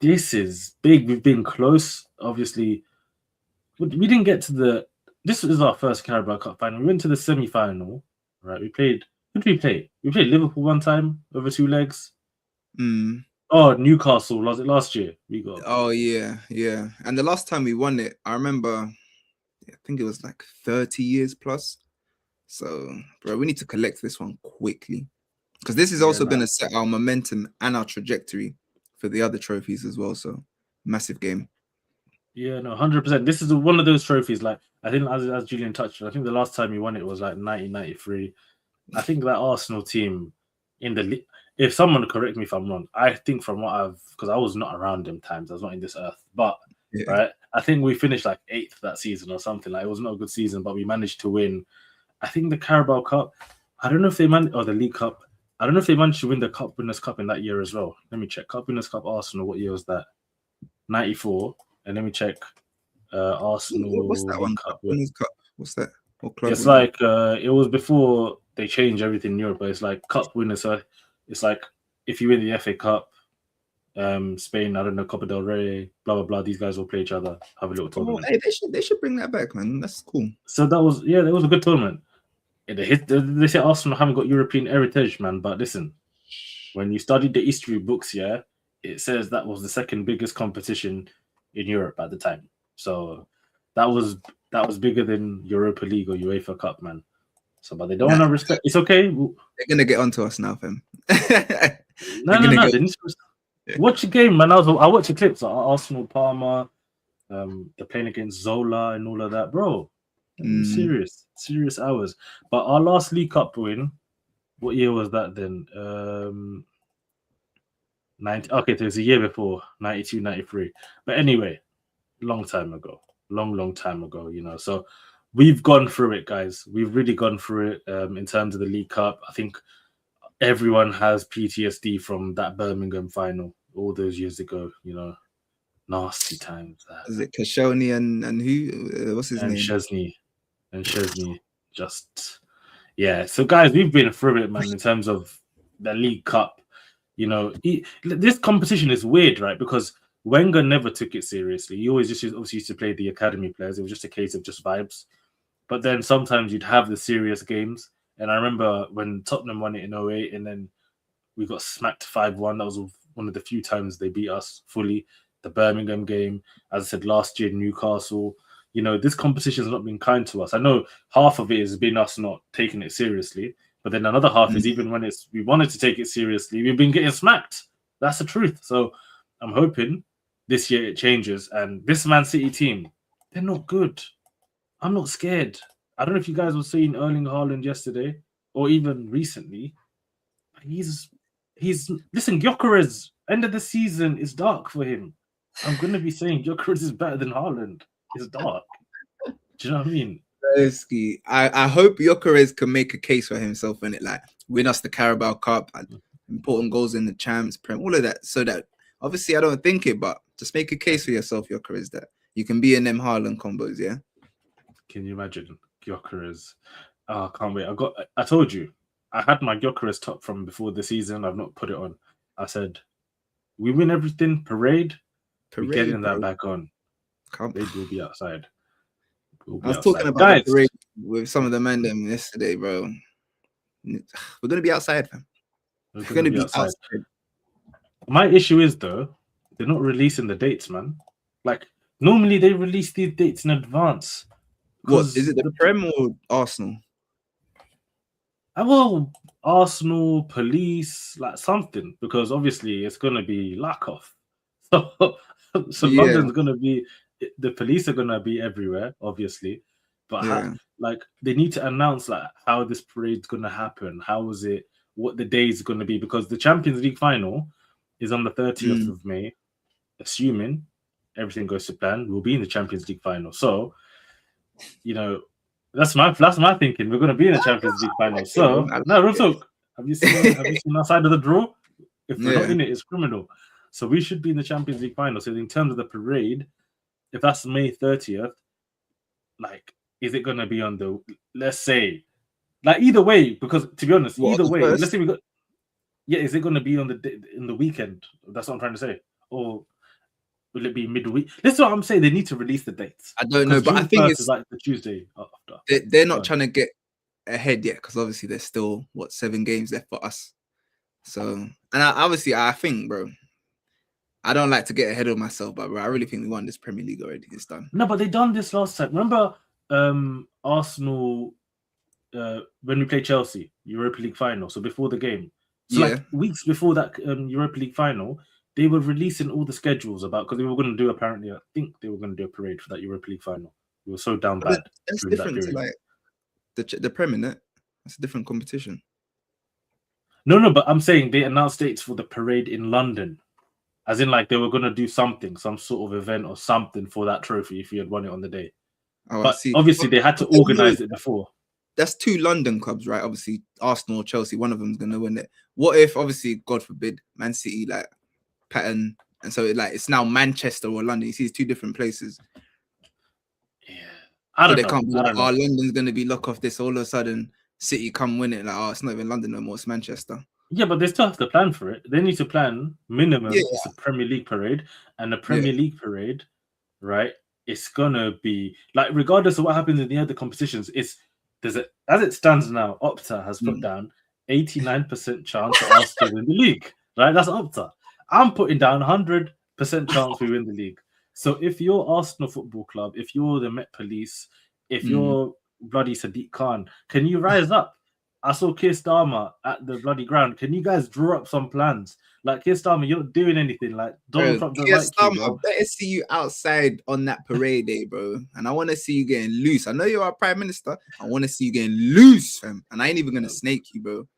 this is big. We've been close. Obviously, we didn't get to the. This is our first Carabao Cup final. We went to the semi-final, right? We played. Who did we play? We played Liverpool one time over 2 legs. Mm. Oh, Newcastle. Was it last year? We got. Oh yeah, yeah. And the last time we won it, I remember. I think it was like 30 years plus. So, bro, we need to collect this one quickly because this is Yeah, also no. going to set our momentum and our trajectory for the other trophies as well. So, massive game. Yeah, no, 100%. This is one of those trophies. Like I think, as Julian touched, I think the last time we won it was like 1993. I think that Arsenal team in the if someone correct me if I'm wrong, I think from what because I was not around them times, I was not in this earth, but Yeah. right, I think we finished like 8th that season or something. Like it was not a good season, but we managed to win. I think the Carabao Cup. I don't know if they or the League Cup. I don't know if they managed to win the Cup Winners' Cup in that year as well. Let me check. Cup Winners' Cup Arsenal. What year was that? 94. And let me check. What's Arsenal that League one? Cup. Winners' Cup. What's that? What club It's winners? like it was before they changed everything in Europe, but it's like cup winners. So it's like if you win the FA Cup, Spain, I don't know, Copa del Rey, blah blah blah. These guys will play each other, have a little Oh, tournament. hey, they should bring that back, man. That's cool. So that was it was a good tournament. They say Arsenal haven't got European heritage, man. But listen, when you study the history books, yeah, it says that was the second biggest competition in Europe at the time. So that was bigger than Europa League or UEFA Cup, man. So, but they don't Nah, want to respect. It's okay. they're gonna get onto us now, fam. They're No, no, gonna no. get. They need to watch the game, man. I watch the clips. Arsenal, Parma, they're playing against Zola and all of that, bro. Mm. Serious hours. But our last League Cup win, what year was that then? 90. Okay, so it was a year before 92, 93. But anyway, long time ago, long time ago. So we've gone through it, guys. We've really gone through it. In terms of the League Cup, I think everyone has PTSD from that Birmingham final all those years ago. Nasty times that. Is it Koscielny and who? What's his And name? Chesney, just yeah. So guys, we've been through it, man. In terms of the League Cup, this competition is weird, right? Because Wenger never took it seriously. He always just obviously used to play the academy players. It was just a case of just vibes. But then sometimes you'd have the serious games. And I remember when Tottenham won it in 08 and then we got smacked 5-1. That was one of the few times they beat us fully. The Birmingham game, as I said last year, Newcastle. This competition has not been kind to us. I know half of it has been us not taking it seriously, but then another half is even when we wanted to take it seriously, we've been getting smacked. That's the truth. So I'm hoping this year it changes. And this Man City team, they're not good. I'm not scared. I don't know if you guys were seeing Erling Haaland yesterday or even recently. He's listen, Gyökeres, end of the season is dark for him. I'm gonna be saying Gyökeres is better than Haaland. It's dark. Do you know what I mean? I hope Gyökeres can make a case for himself in it, like win us the Carabao Cup and important goals in the Champs Prem, all of that, so that Obviously, I don't think it, but just make a case for yourself, Gyökeres, that you can be in them Haaland combos, yeah? Can you imagine Gyökeres? Oh, I can't wait. I told you, I had my Gyökeres top from before the season. I've not put it on. I said, we win everything, parade, we get in that Bro. back on. Come. Parade will be outside. We'll I be was talking outside. about Guys, the parade with some of the men them yesterday, bro. We're gonna be outside, fam. we're We're going to gonna be be outside. outside. My issue is, though, they're not releasing the dates, man. Like, normally they release these dates in advance. What is Because it? The Prem or Arsenal? well, Arsenal, police, like something, because obviously it's going to be lack off. So Yeah, London's going to be, the police are going to be everywhere, obviously. But yeah. like they need to announce like how this parade's going to happen. How is it? What the day is going to be? Because the Champions League final is on the 30th Mm. of May, assuming everything goes to plan. We'll be in the Champions League final. So, you know, that's my thinking. We're going to be in the Champions League I final. like it, bro. So I like no, real it. talk. Have you seen our side of the draw? If we're not Yeah. in it, it's criminal. So we should be in the Champions League final. So in terms of the parade, if that's May 30th, like, is it going to be on the? Let's say, like either way, because to be honest, What, either the way, let's first? say we got. Yeah, is it going to be on in the weekend? That's what I'm trying to say. Or will it be midweek? That's what I'm saying. They need to release the dates I don't know, because but I June think 1st is it's like the Tuesday after. they're Go not on. trying to get ahead yet because obviously there's still 7 games left for us. So, and obviously I think, bro, I don't like to get ahead of myself, but bro, I really think we won this Premier League already. It's done. No, but they done this last time. Remember, Arsenal when we played Chelsea Europa League final. So before the game, so Yeah. like weeks before that Europa League final, they were releasing all the schedules about because they were going to do apparently. I think they were going to do a parade for that Europa League final. We were so down But bad that's during that different to period. like the Premier, innit? That's a different competition. No, but I'm saying they announced dates for the parade in London. As in, like, they were going to do something, some sort of event or something for that trophy if you had won it on the day. Oh, I But see. obviously, But they had to then, organize it before. that's 2 London clubs, right? Obviously, Arsenal or Chelsea, one of them's gonna win it. What if, obviously, God forbid, Man City like pattern, and so it's now Manchester or London. You see, it's 2 different places. Yeah, I So don't they know. can't be I like, don't oh, know. London's gonna be lock off this. All of a sudden, City come win it. Like, oh, it's not even London no more. It's Manchester. Yeah, but they still have to plan for it. They need to plan Yeah, minimum. It's a Premier League parade, and the yeah. Premier League parade, right? It's gonna be like regardless of what happens in the other competitions. As it stands now. Opta has put Mm. down 89% chance for us to win the league. Right, that's Opta. I'm putting down 100% chance we win the league. So if you're Arsenal Football Club, if you're the Met Police, if Mm. you're bloody Sadiq Khan, can you rise up? I saw Keir Starmer at the bloody ground. Can you guys draw up some plans? Like Keir Starmer, you're not doing anything. Like Donald Bro, Trump don't yes, like you, I bro. better see you outside on that parade day, bro. And I want to see you getting loose. I know you're our prime minister. I want to see you getting loose, fam. And I ain't even gonna snake you, bro.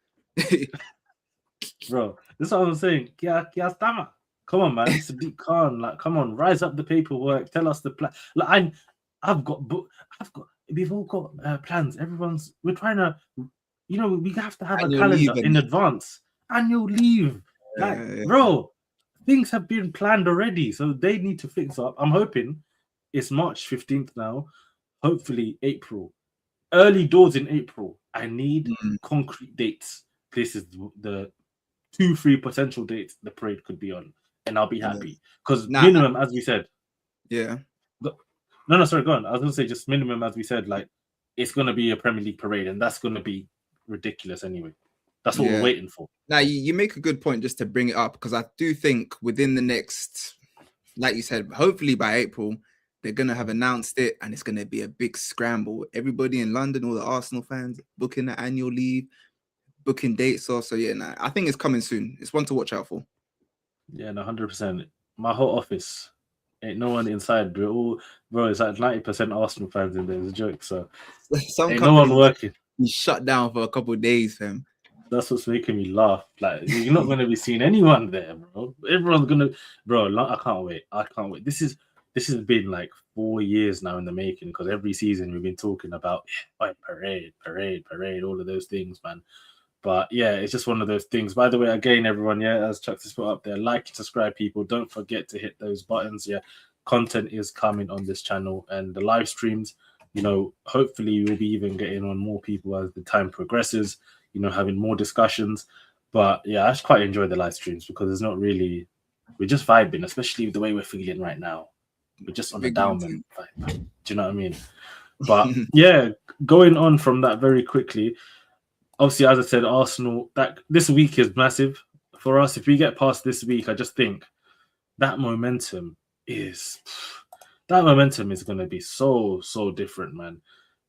Bro, this is what I'm saying. Keir Starmer. Come on, man. Sadiq Khan, like, come on, rise up the paperwork. Tell us the plan. Like, we've all got plans. We're trying to, we have to have a Annual leave calendar and in advance. Annual leave. Like, yeah. bro, things have been planned already, so they need to fix up. I'm hoping it's March 15th now. Hopefully, April. Early doors in April. I need concrete dates. This is the 2-3 potential dates the parade could be on, and I'll be happy because minimum, as we said. Yeah. No, sorry, go on. I was gonna say just minimum, as we said, like it's gonna be a Premier League parade, and that's gonna be ridiculous anyway. That's what we're waiting for. Now you make a good point just to bring it up because I do think within the next, like you said, hopefully by April, they're gonna have announced it and it's gonna be a big scramble. Everybody in London, all the Arsenal fans, booking the annual leave, booking dates off. So yeah, I think it's coming soon. It's one to watch out for. Yeah, no, 100%. My whole office ain't no one inside. We're all, bro. It's like 90% Arsenal fans in there. It's a joke. So Some ain't no one working. Shut down for a couple of days, fam. That's what's making me laugh. Like you're not gonna be seeing anyone there, bro. Everyone's gonna, bro. I can't wait. I can't wait. This has been like 4 years now in the making because every season we've been talking about parade, all of those things, man. But yeah, it's just one of those things. By the way, again, everyone, yeah, as Chuck just put up there, like and subscribe, people. Don't forget to hit those buttons. Yeah, content is coming on this channel and the live streams. Hopefully we'll be even getting on more people as the time progresses. Having more discussions. But yeah, I just quite enjoy the live streams because it's not really. We're just vibing, especially with the way we're feeling right now. We're just on a Big man Dowman vibe. Do you know what I mean? But yeah, going on from that very quickly. Obviously, as I said, Arsenal, that this week is massive for us. If we get past this week, I just think that momentum is going to be so different, man.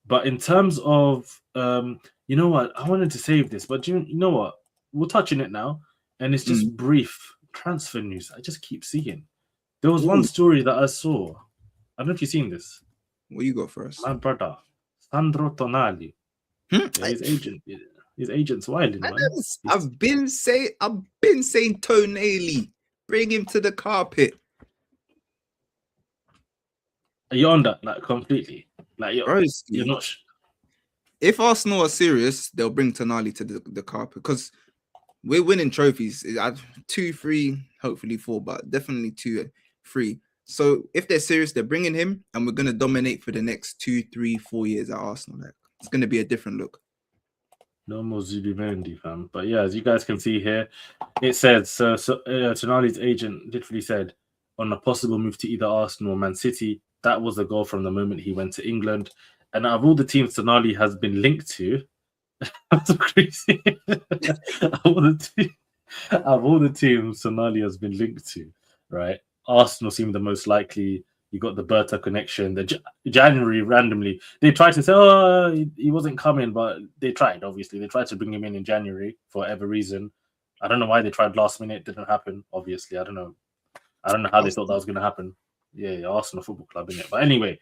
But in terms of you know what, I wanted to save this, but you know what, we'll touch on it now, and it's just Mm. brief transfer news. I just keep seeing. There was one Ooh, story that I saw. I don't know if you've seen this. what you got for us? My brother, Sandro Tonali. Hmm? Yeah, his agent's wilding, Man, man. He's, I've been saying Tonali, bring him to the carpet, you're on that like completely. Like you're broski. not. If Arsenal are serious, they'll bring Tonali to the carpet because we're winning trophies. 2, 3, hopefully 4, but definitely 2, 3. So if they're serious, they're bringing him, and we're gonna dominate for the next 2, 3, 4 years at Arsenal. Like, it's gonna be a different look. No more Zubimendi, fam. But yeah, as you guys can see here, it says Tonali's agent literally said on a possible move to either Arsenal or Man City. That was the goal from the moment he went to England. And out of all the teams Tonali has been linked to, that's crazy. Out of all the teams Tonali has been linked to, right? Arsenal seem the most likely. You got the Berta connection. January randomly they tried to say, "Oh, he wasn't coming," but they tried. Obviously, they tried to bring him in January for whatever reason. I don't know why they tried last minute. It didn't happen. Obviously, I don't know. I don't know how they thought that was going to happen. Yeah, Arsenal Football Club in it. But anyway,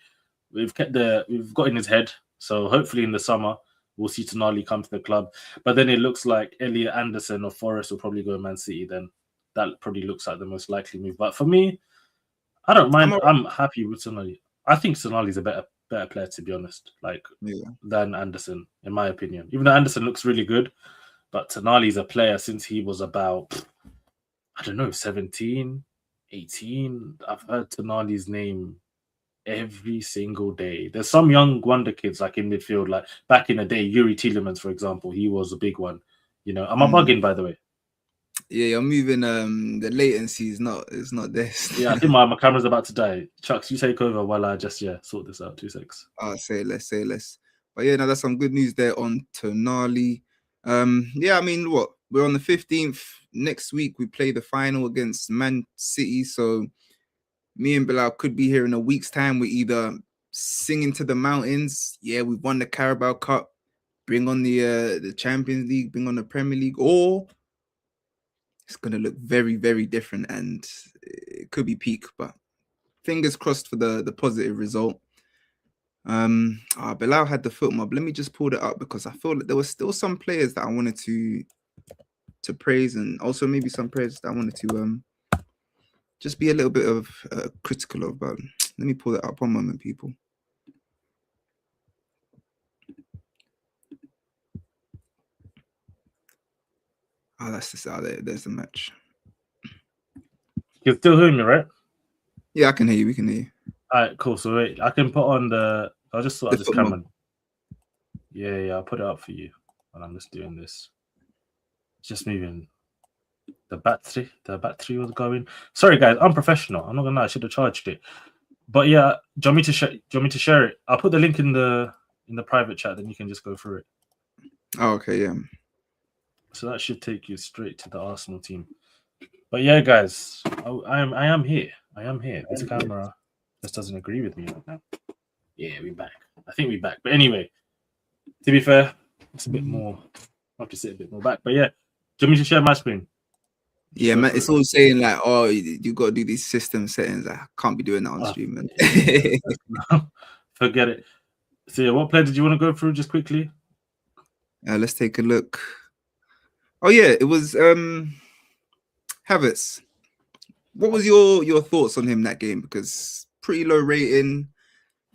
we've got in his head. So hopefully in the summer we'll see Tonali come to the club. But then it looks like Elliot Anderson of Forest will probably go to Man City. Then that probably looks like the most likely move. But for me, I don't mind. I'm happy with Tonali. I think Tonali's a better player, to be honest, than Anderson, in my opinion. Even though Anderson looks really good, but Tonali's a player since he was about, I don't know, 17, 18. I've heard Tonali's name every single day. There's some young wonder kids like in midfield, like back in the day, Yuri Tielemans, for example, he was a big one. Am I bugging, by the way? Yeah, you're moving. The latency is not. It's not this. Yeah, I think my camera's about to die. Chucks, you take over while I just sort this out. 2 secs. Say less. But yeah, no, that's some good news there on Tonali. Yeah, I mean, what, we're on the 15th. Next week we play the final against Man City. So me and Bilal could be here in a week's time. We're either singing to the mountains. Yeah, we've won the Carabao Cup. Bring on the Champions League. Bring on the Premier League. Or it's going to look very, very different, and it could be peak, but fingers crossed for the positive result. Bilal had the foot mob. Let me just pull it up because I feel like there were still some players that I wanted to praise, and also maybe some players that I wanted to just be a little bit of critical of. But let me pull it up. One moment, people. That's just out there. There's the match. You're still hearing me, right? Yeah, I can hear you. We can hear you. All right, cool. So wait, I can put on I'll just sort out this camera. Yeah, I'll put it up for you when I'm just doing this. Just moving. The battery was going. Sorry, guys, I'm professional. I'm not gonna lie, I should have charged it. But yeah, do you want me to share it? I'll put the link in the private chat, then you can just go through it. Oh, okay, yeah. So that should take you straight to the Arsenal team. But yeah, guys, I am here. I am here. This camera just doesn't agree with me right now. Yeah, we're back. I think we're back. But anyway, to be fair, it's a bit more. I have to sit a bit more back. But yeah, do you want me to share my screen? Yeah, man, it's all saying like, oh, you got to do these system settings. I can't be doing that on stream, man. Forget it. So yeah, what player did you want to go through just quickly? Let's take a look. Oh yeah, it was Havertz. What was your thoughts on him that game? Because pretty low rating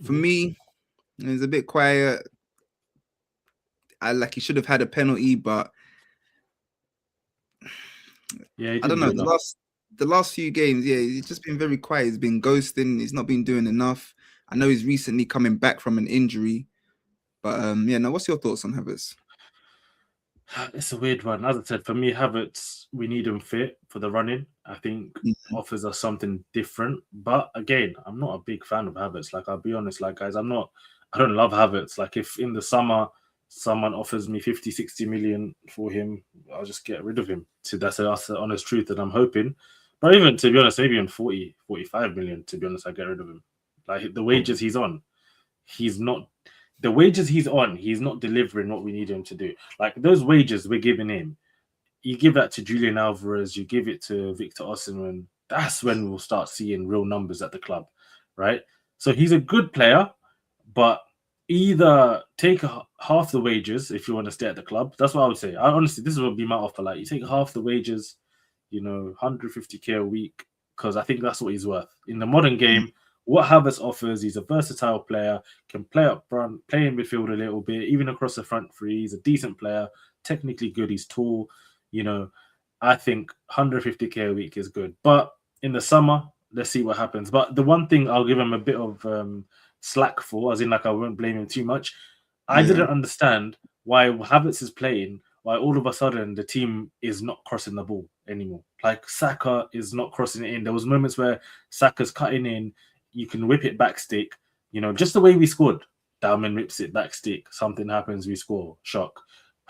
for me. It was a bit quiet. He should have had a penalty, but Yeah, he I don't didn't do know. enough. The last few games, yeah, he's just been very quiet. He's been ghosting. He's not been doing enough. I know he's recently coming back from an injury, but yeah. Now, what's your thoughts on Havertz? It's a weird one. As I said, for me, Havertz, we need him fit for the running. I think Mm, offers us something different. But again, I'm not a big fan of Havertz. Like, I'll be honest, like, guys, I don't love Havertz. Like, if in the summer someone offers me 50, 60 million for him, I'll just get rid of him. So that's the honest truth that I'm hoping. But even to be honest, maybe in 40, 45 million, to be honest, I get rid of him. Like, the wages he's on, he's not the wages he's on, he's not delivering what we need him to do. Like those wages we're giving him, you give that to Julian Alvarez, you give it to Victor Osimhen, that's when we'll start seeing real numbers at the club, right? So he's a good player, but either take half the wages if you want to stay at the club. That's what I would say. I honestly, this would be my offer. Like you take half the wages, 150K a week, because I think that's what he's worth in the modern mm, game. What Havertz offers, he's a versatile player, can play up front, play in midfield a little bit, even across the front three. He's a decent player, technically good. He's tall. You know, I think 150K a week is good. But in the summer, let's see what happens. But the one thing I'll give him a bit of slack for, as in like I won't blame him too much. I yeah, didn't understand why Havertz is playing, why all of a sudden the team is not crossing the ball anymore. Like Saka is not crossing it in. There was moments where Saka's cutting in, you can whip it back stick, just the way we scored. Dowman whips it back stick, something happens, we score, shock.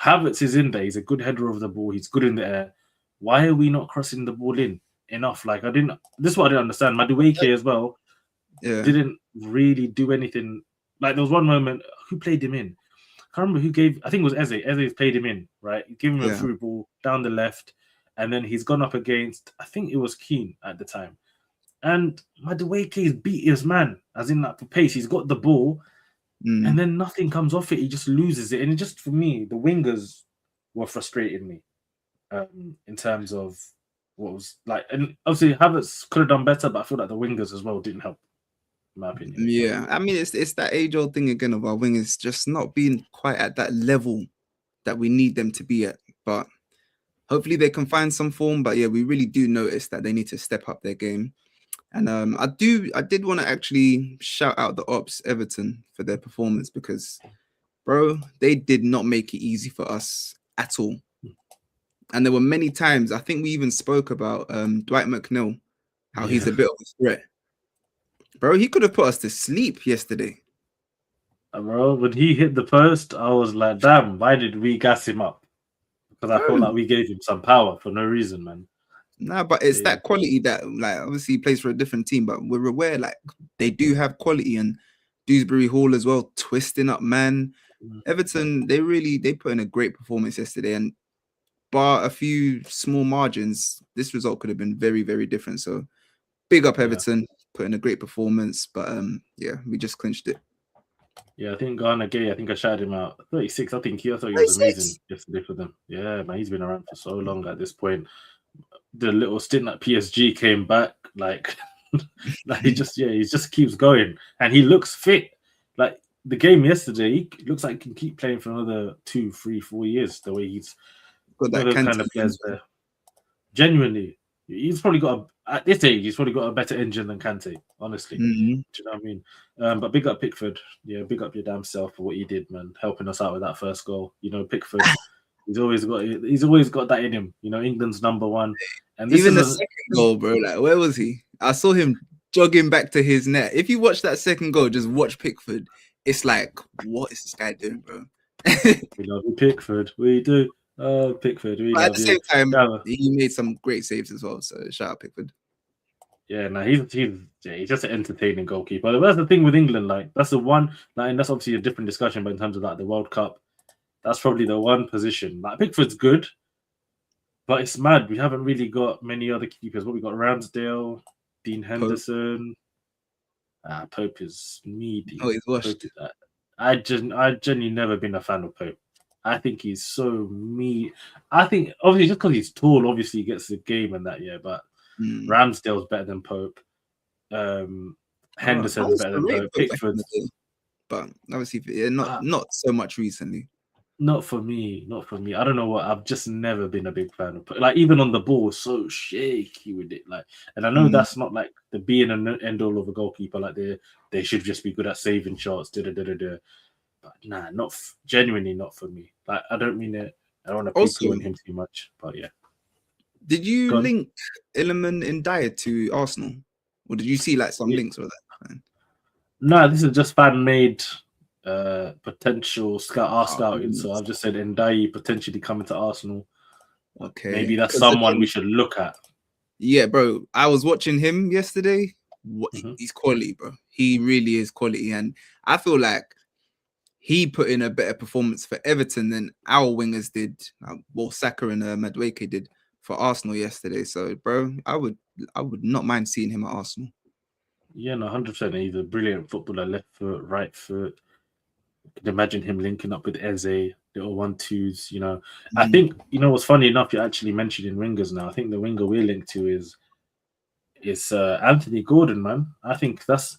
Havertz is in there. He's a good header of the ball. He's good in the air. Why are we not crossing the ball in enough? Like I didn't. This is what I didn't understand. Madueke as well yeah, didn't really do anything. Like there was one moment. Who played him in? I can't remember who gave. I think it was Eze. Eze's played him in. Right, he gave him a yeah. through ball down the left, and then he's gone up against. I think it was Keane at the time. And Madueke is beat his man, as in like the pace. He's got the ball, and Mm, then nothing comes off it. He just loses it, and it just for me, the wingers were frustrating me in terms of what was like, and obviously Havertz could have done better, but I feel like the wingers as well didn't help, in my opinion. yeah. I mean, it's that age old thing again of our wingers just not being quite at that level that we need them to be at. But hopefully they can find some form. But yeah, we really do notice that they need to step up their game. And I did want to actually shout out the Ops Everton for their performance because, bro, they did not make it easy for us at all. And there were many times, I think we even spoke about Dwight McNeil, how he's Yeah, a bit of a threat. Bro, he could have put us to sleep yesterday. bro, when he hit the post, I was like, damn, why did we gas him up? Because I felt Bro, like we gave him some power for no reason, man. nah, but it's They, that quality that, like, obviously he plays for a different team, but we're aware, like, they do have quality. And Dewsbury Hall as well, twisting up, man. Everton, they put in a great performance yesterday. And bar a few small margins, this result could have been very, very different. So big up yeah, Everton, put in a great performance. But yeah, we just clinched it. yeah. I think Ghana Gay. I think I shouted him out. 36. I thought he was amazing 36. yesterday for them. Yeah, man, he's been around for so long at this point. The little stint at PSG came back, like, like he just keeps going, and he looks fit. Like the game yesterday, he looks like he can keep playing for another 2, 3, 4 years. The way he's Got one that of those Kante kind of in players there. Genuinely, he's probably got at this age, he's probably got a better engine than Kante. Honestly, there. Mhm. do you know what I mean? But big up Pickford. Yeah, big up your damn self for what you did, man, helping us out with that first goal. Pickford. He's always got that in him. England's number one, and this Even is the a second goal, bro. Like, where was he? I saw him jogging back to his net. If you watch that second goal, just watch Pickford. It's like, what is this guy doing, bro? we love you, Pickford. We do. Oh, Pickford, we But at love the same you. time, Yeah, he made some great saves as well. So shout out Pickford. yeah. No, he's just an entertaining goalkeeper. But that's the thing with England. Like that's the one. Like, and that's obviously a different discussion. But in terms of like the World Cup, that's probably the one position. Like Pickford's good, but it's mad. We haven't really got many other keepers. What we got? Ramsdale, Dean Pope. Henderson. Pope is meaty. Oh, he's Pope washed. is that. I genuinely never been a fan of Pope. I think he's so mean. I think obviously just because he's tall, obviously he gets the game and that, yeah. But Mm. Ramsdale's better than Pope. I Henderson's used better to than rate Pope. Pope back in the Pickford's day, but obviously, yeah, not uh, not so much recently. Not for me. Not for me. I don't know what. I've just never been a big fan of like even on the ball, so shaky with it. Like, and I know Mm. that's not like the being and end all of a goalkeeper. Like they should just be good at saving shots. Da da da da da. But nah, genuinely not for me. Like, I don't mean it. I don't want to poo Also, poo on him too much. But yeah, did you gone. link Illiman and Dyer to Arsenal, or did you see like some Yeah. links or that? Nah, this is just fan made potential Oh, scouting. So goodness. I've just said Ndai potentially coming to Arsenal. Okay, Maybe that's because someone we again, should look at. yeah, bro, I was watching him yesterday. Mhm. He's quality, bro. He really is quality, and I feel like he put in a better performance for Everton than our wingers did. Well, Saka and Madueke did for Arsenal yesterday. So, bro, I would not mind seeing him at Arsenal. Yeah, no, 100%. He's a brilliant footballer, left foot, right foot. You can imagine him linking up with Eze, little 1-2s. I Mm. think what's funny enough. You're actually mentioning wingers now. I think the winger we're linked to is Anthony Gordon, man. I think that's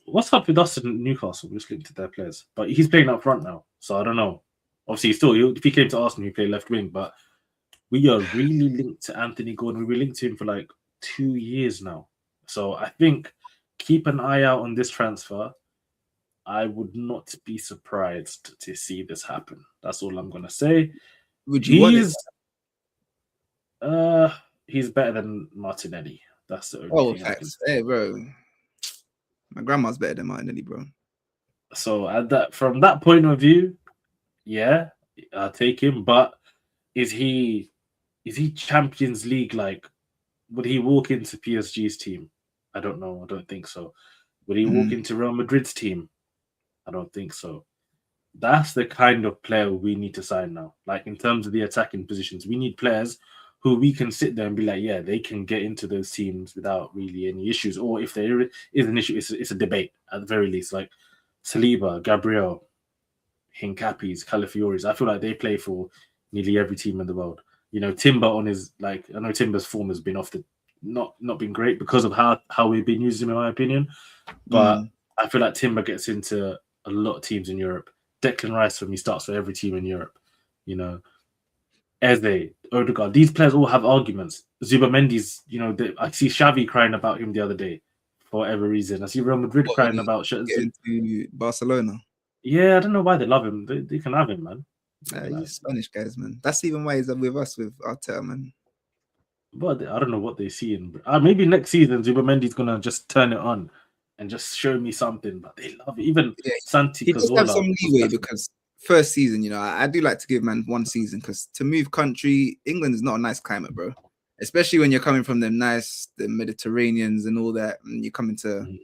what's up with us in Newcastle. We're just linked to their players, but he's playing up front now, so I don't know. Obviously, if he came to Arsenal, he play left wing, but we are really linked to Anthony Gordon. We were linked to him for like 2 years now, so I think keep an eye out on this transfer. I would not be surprised to see this happen. That's all I'm gonna say. Would you want it? He's uh he's better than Martinelli. That's the only Oh, thing I can facts. say. Hey, bro, my grandma's better than Martinelli, bro. So from that point of view, yeah, I'll take him. But is he is he Champions League like? Would he walk into PSG's team? I don't know. I don't think so. Would he walk Mm. into Real Madrid's team? I don't think so. That's the kind of player we need to sign now. Like in terms of the attacking positions, we need players who we can sit there and be like, yeah, they can get into those teams without really any issues. Or if there is an issue, it's a debate at the very least. Like Saliba, Gabriel, Hincapis, Calafioris. I feel like they play for nearly every team in the world. Timber on his like I know Timber's form has been off the not been great because of how we've been using him, in my opinion. But Mm. I feel like Timber gets into a lot of teams in Europe. Declan Rice for me starts for every team in Europe. You know, Eze, Odegaard. These players all have arguments. Zubamendi's. I see Xavi crying about him the other day for whatever reason. I see Real Madrid What, when crying he about. get into Barcelona? Yeah, I don't know why they love him. They can have him, man. Like, These Spanish guys, man. That's even why he's with us with Arteta, man. but I don't know what they see in. Maybe next season Zubamendi's gonna just turn it on and just show me something. But they love it. Even Yeah, Santi he does have Cazorla some was leeway left. because first season, I do like to give man one season because to move country, England is not a nice climate, bro. Especially when you're coming from the Mediterraneans and all that, and you're coming to Mhm.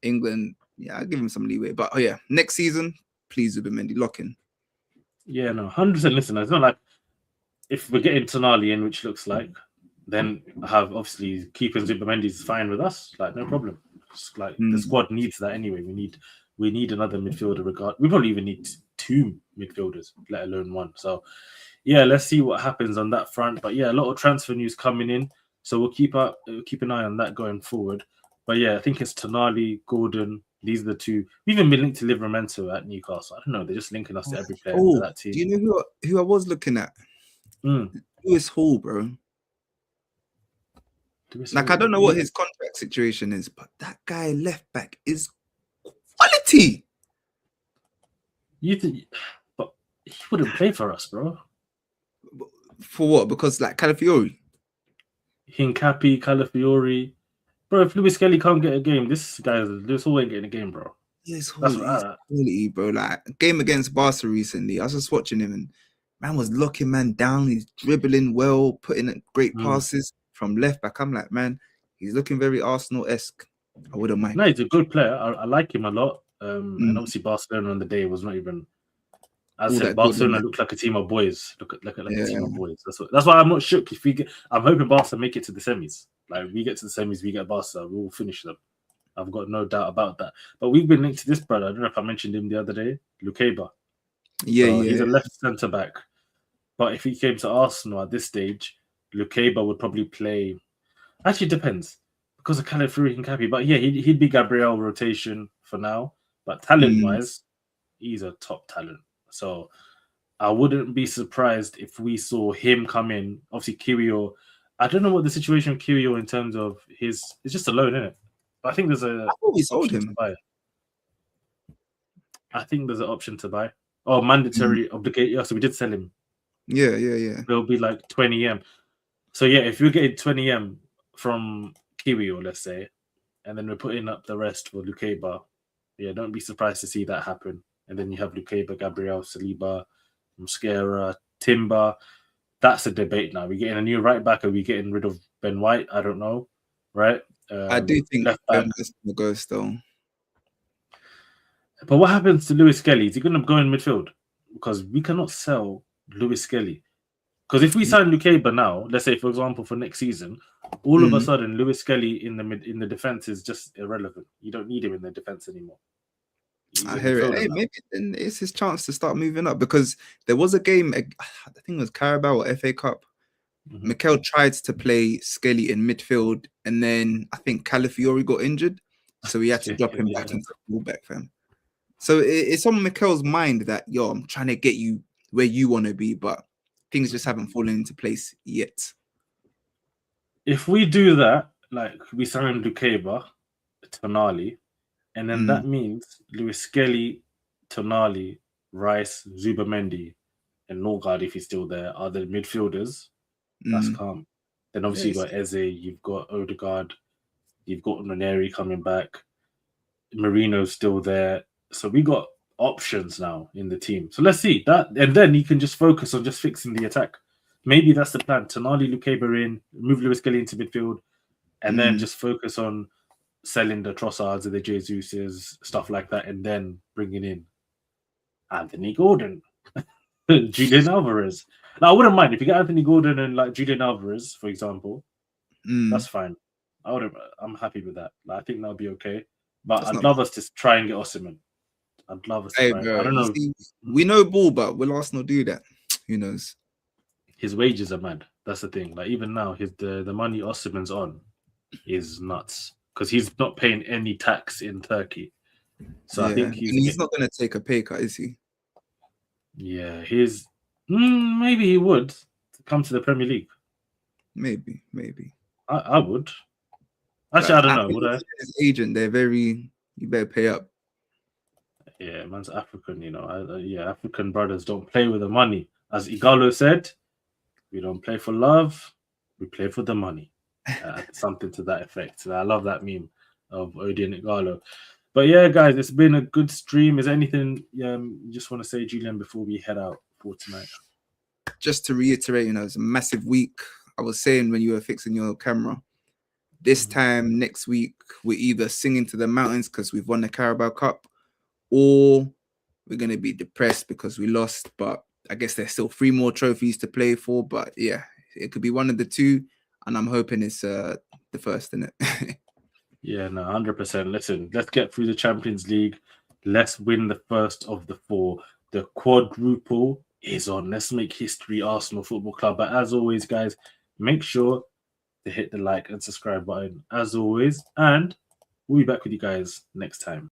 England. Yeah, I'll give him some leeway. But oh yeah, next season, please Zubimendi, lock in. Yeah, no, 100%. Listen, it's not like if we're getting Tonali in, which looks like, then I have obviously keeping Zubamendi is fine with us. Like no problem. It's like the Mm. squad needs that anyway. We need another midfielder. We probably even need two midfielders, let alone one. So yeah, let's see what happens on that front. But yeah, a lot of transfer news coming in, so we'll keep an eye on that going forward. But yeah, I think it's Tonali, Gordon. These are the two. We've even been linked to Livramento at Newcastle. I don't know. They're just linking us to every player for Oh, that do team. you know who I was looking at? Mm. Lewis Hall, bro. Like I don't know what Yeah, his contract situation is, but that guy left back is quality. but he wouldn't play for us, bro. For what? Because like Calafiori. Hincapi, Calafiori, bro. If Lewis Kelly can't get a game, Lewis Hall ain't getting a game, bro. Yes, That's holy, what he's quality, bro. Like game against Barca recently, I was just watching him and man was locking man down. He's dribbling well, putting in great Mm. passes from left back. I'm like, man, he's looking very Arsenal-esque. I wouldn't No, mind. he's a good player. I like him a lot. And Mm, obviously Barcelona on the day was not even. As all I said, that good in Barcelona it. look like a team of boys. Look like a team of Yeah, boys. That's why I'm not shook. If we get, I'm hoping Barca make it to the semis. Like we get to the semis, we get Barca, we will finish them. I've got no doubt about that. But we've been linked to this brother. I don't know if I mentioned him the other day, Lukeba. yeah, So he's yeah. a left centre back. But if he came to Arsenal at this stage, Lukeba would probably play. Actually, it depends because of Calafuri and Cappy. But yeah, he'd be Gabriel rotation for now. But talent Mm, wise, he's a top talent. So I wouldn't be surprised if we saw him come in. Obviously, Kiwior. I don't know what the situation with Kiwior in terms of his. It's just a loan, isn't it? But I think there's a I thought we sold option to him. buy. I think there's an option to buy. Oh, mandatory obligate. Yeah, so we did sell him. Yeah. It'll be like 20M. So yeah, if you're getting 20M from Kiwior, let's say, and then we're putting up the rest for Lukeba, yeah, don't be surprised to see that happen. And then you have Lukeba, Gabriel, Saliba, Mosquera, Timber. That's a debate now. We're getting a new right back. Are we getting rid of Ben White? I don't know. Right? I do think left Ben back. White's gonna go still. But what happens to Lewis Skelly? Is he going to go in midfield? Because we cannot sell Lewis Skelly. Because if we sign Lukeba now, let's say for example for next season, all of a sudden Lewis Skelly in the defense is just irrelevant. You don't need him in the defense anymore. I hear it. Hey, maybe then it's his chance to start moving up because there was a game, I think it was Carabao or FA Cup. Mikel tried to play Skelly in midfield, and then I think Calafiori got injured, so he had to drop him back into fullback, fam. So it's on Mikel's mind that, yo, I'm trying to get you where you want to be, but things just haven't fallen into place yet. If we do that, like we sign Lukeba, Tonali, and then that means Lewis Skelly, Tonali, Rice, Zubamendi, and Norgard, if he's still there, are the midfielders. That's calm. Then obviously you've got Eze, you've got Odegaard, you've got Noneri coming back, Marino's still there. So we got options now in the team. So let's see that, and then you can just focus on just fixing the attack. Maybe that's the plan. Tonali, Lukeba in, move Lewis Skelly into midfield, and then just focus on selling the Trossards and the Jesuses, stuff like that, and then bringing in Anthony Gordon, Julian Alvarez. Now, I wouldn't mind if you get Anthony Gordon and like Julian Alvarez, for example. That's fine. I'm happy with that. Like, I think that'll be okay. But I'd love us to try and get Osimhen. I'd love us to try. Bro, I don't know. See, we know ball, but will Arsenal do that? Who knows? His wages are mad. That's the thing. Like even now, the money Osimhen's on is nuts because he's not paying any tax in Turkey. So I think he's not going to take a pay cut, is he? Yeah, maybe he would come to the Premier League. Maybe. I would. Actually, I don't know. Would I? His agent, you better pay up. Yeah, man's African, African brothers don't play with the money. As Igalo said, we don't play for love, we play for the money. Something to that effect. I love that meme of Odi and Igalo. But yeah, guys, it's been a good stream. Is there anything you just want to say, Julian, before we head out for tonight? Just to reiterate, it's a massive week. I was saying when you were fixing your camera, this time next week, we're either singing to the mountains because we've won the Carabao Cup, or we're going to be depressed because we lost. But I guess there's still 3 more trophies to play for. But yeah, it could be one of the two. And I'm hoping it's the first, innit? Yeah, no, 100%. Listen, let's get through the Champions League. Let's win the first of the 4. The quadruple is on. Let's make history, Arsenal Football Club. But as always, guys, make sure to hit the like and subscribe button as always. And we'll be back with you guys next time.